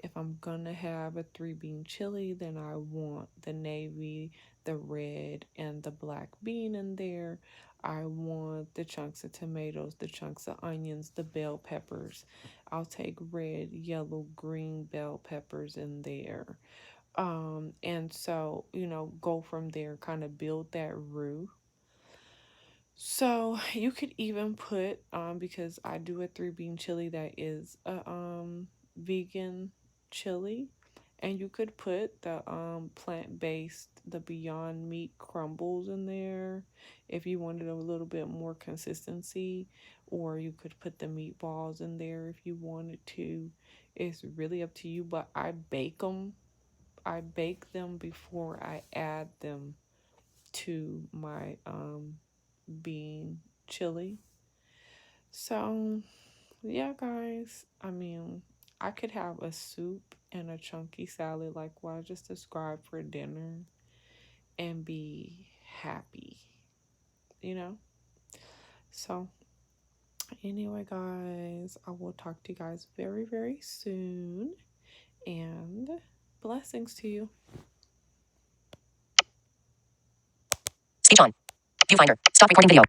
If I'm gonna have a 3-bean chili, then I want the navy, the red, and the black bean in there. I want the chunks of tomatoes, the chunks of onions, the bell peppers. I'll take red, yellow, green bell peppers in there. And so, you know, go from there, kind of build that roux. So you could even put because I do a 3-bean chili that is a vegan chili, and you could put the plant-based, the Beyond Meat crumbles in there if you wanted a little bit more consistency, or you could put the meatballs in there if you wanted to. It's really up to you, but I bake them. I bake them before I add them to my bean chili. So, yeah, guys, I mean, I could have a soup and a chunky salad like what I just described for dinner and be happy, you know? So, anyway, guys, I will talk to you guys very, very soon, and blessings to you. Speech on. Viewfinder. Stop recording video.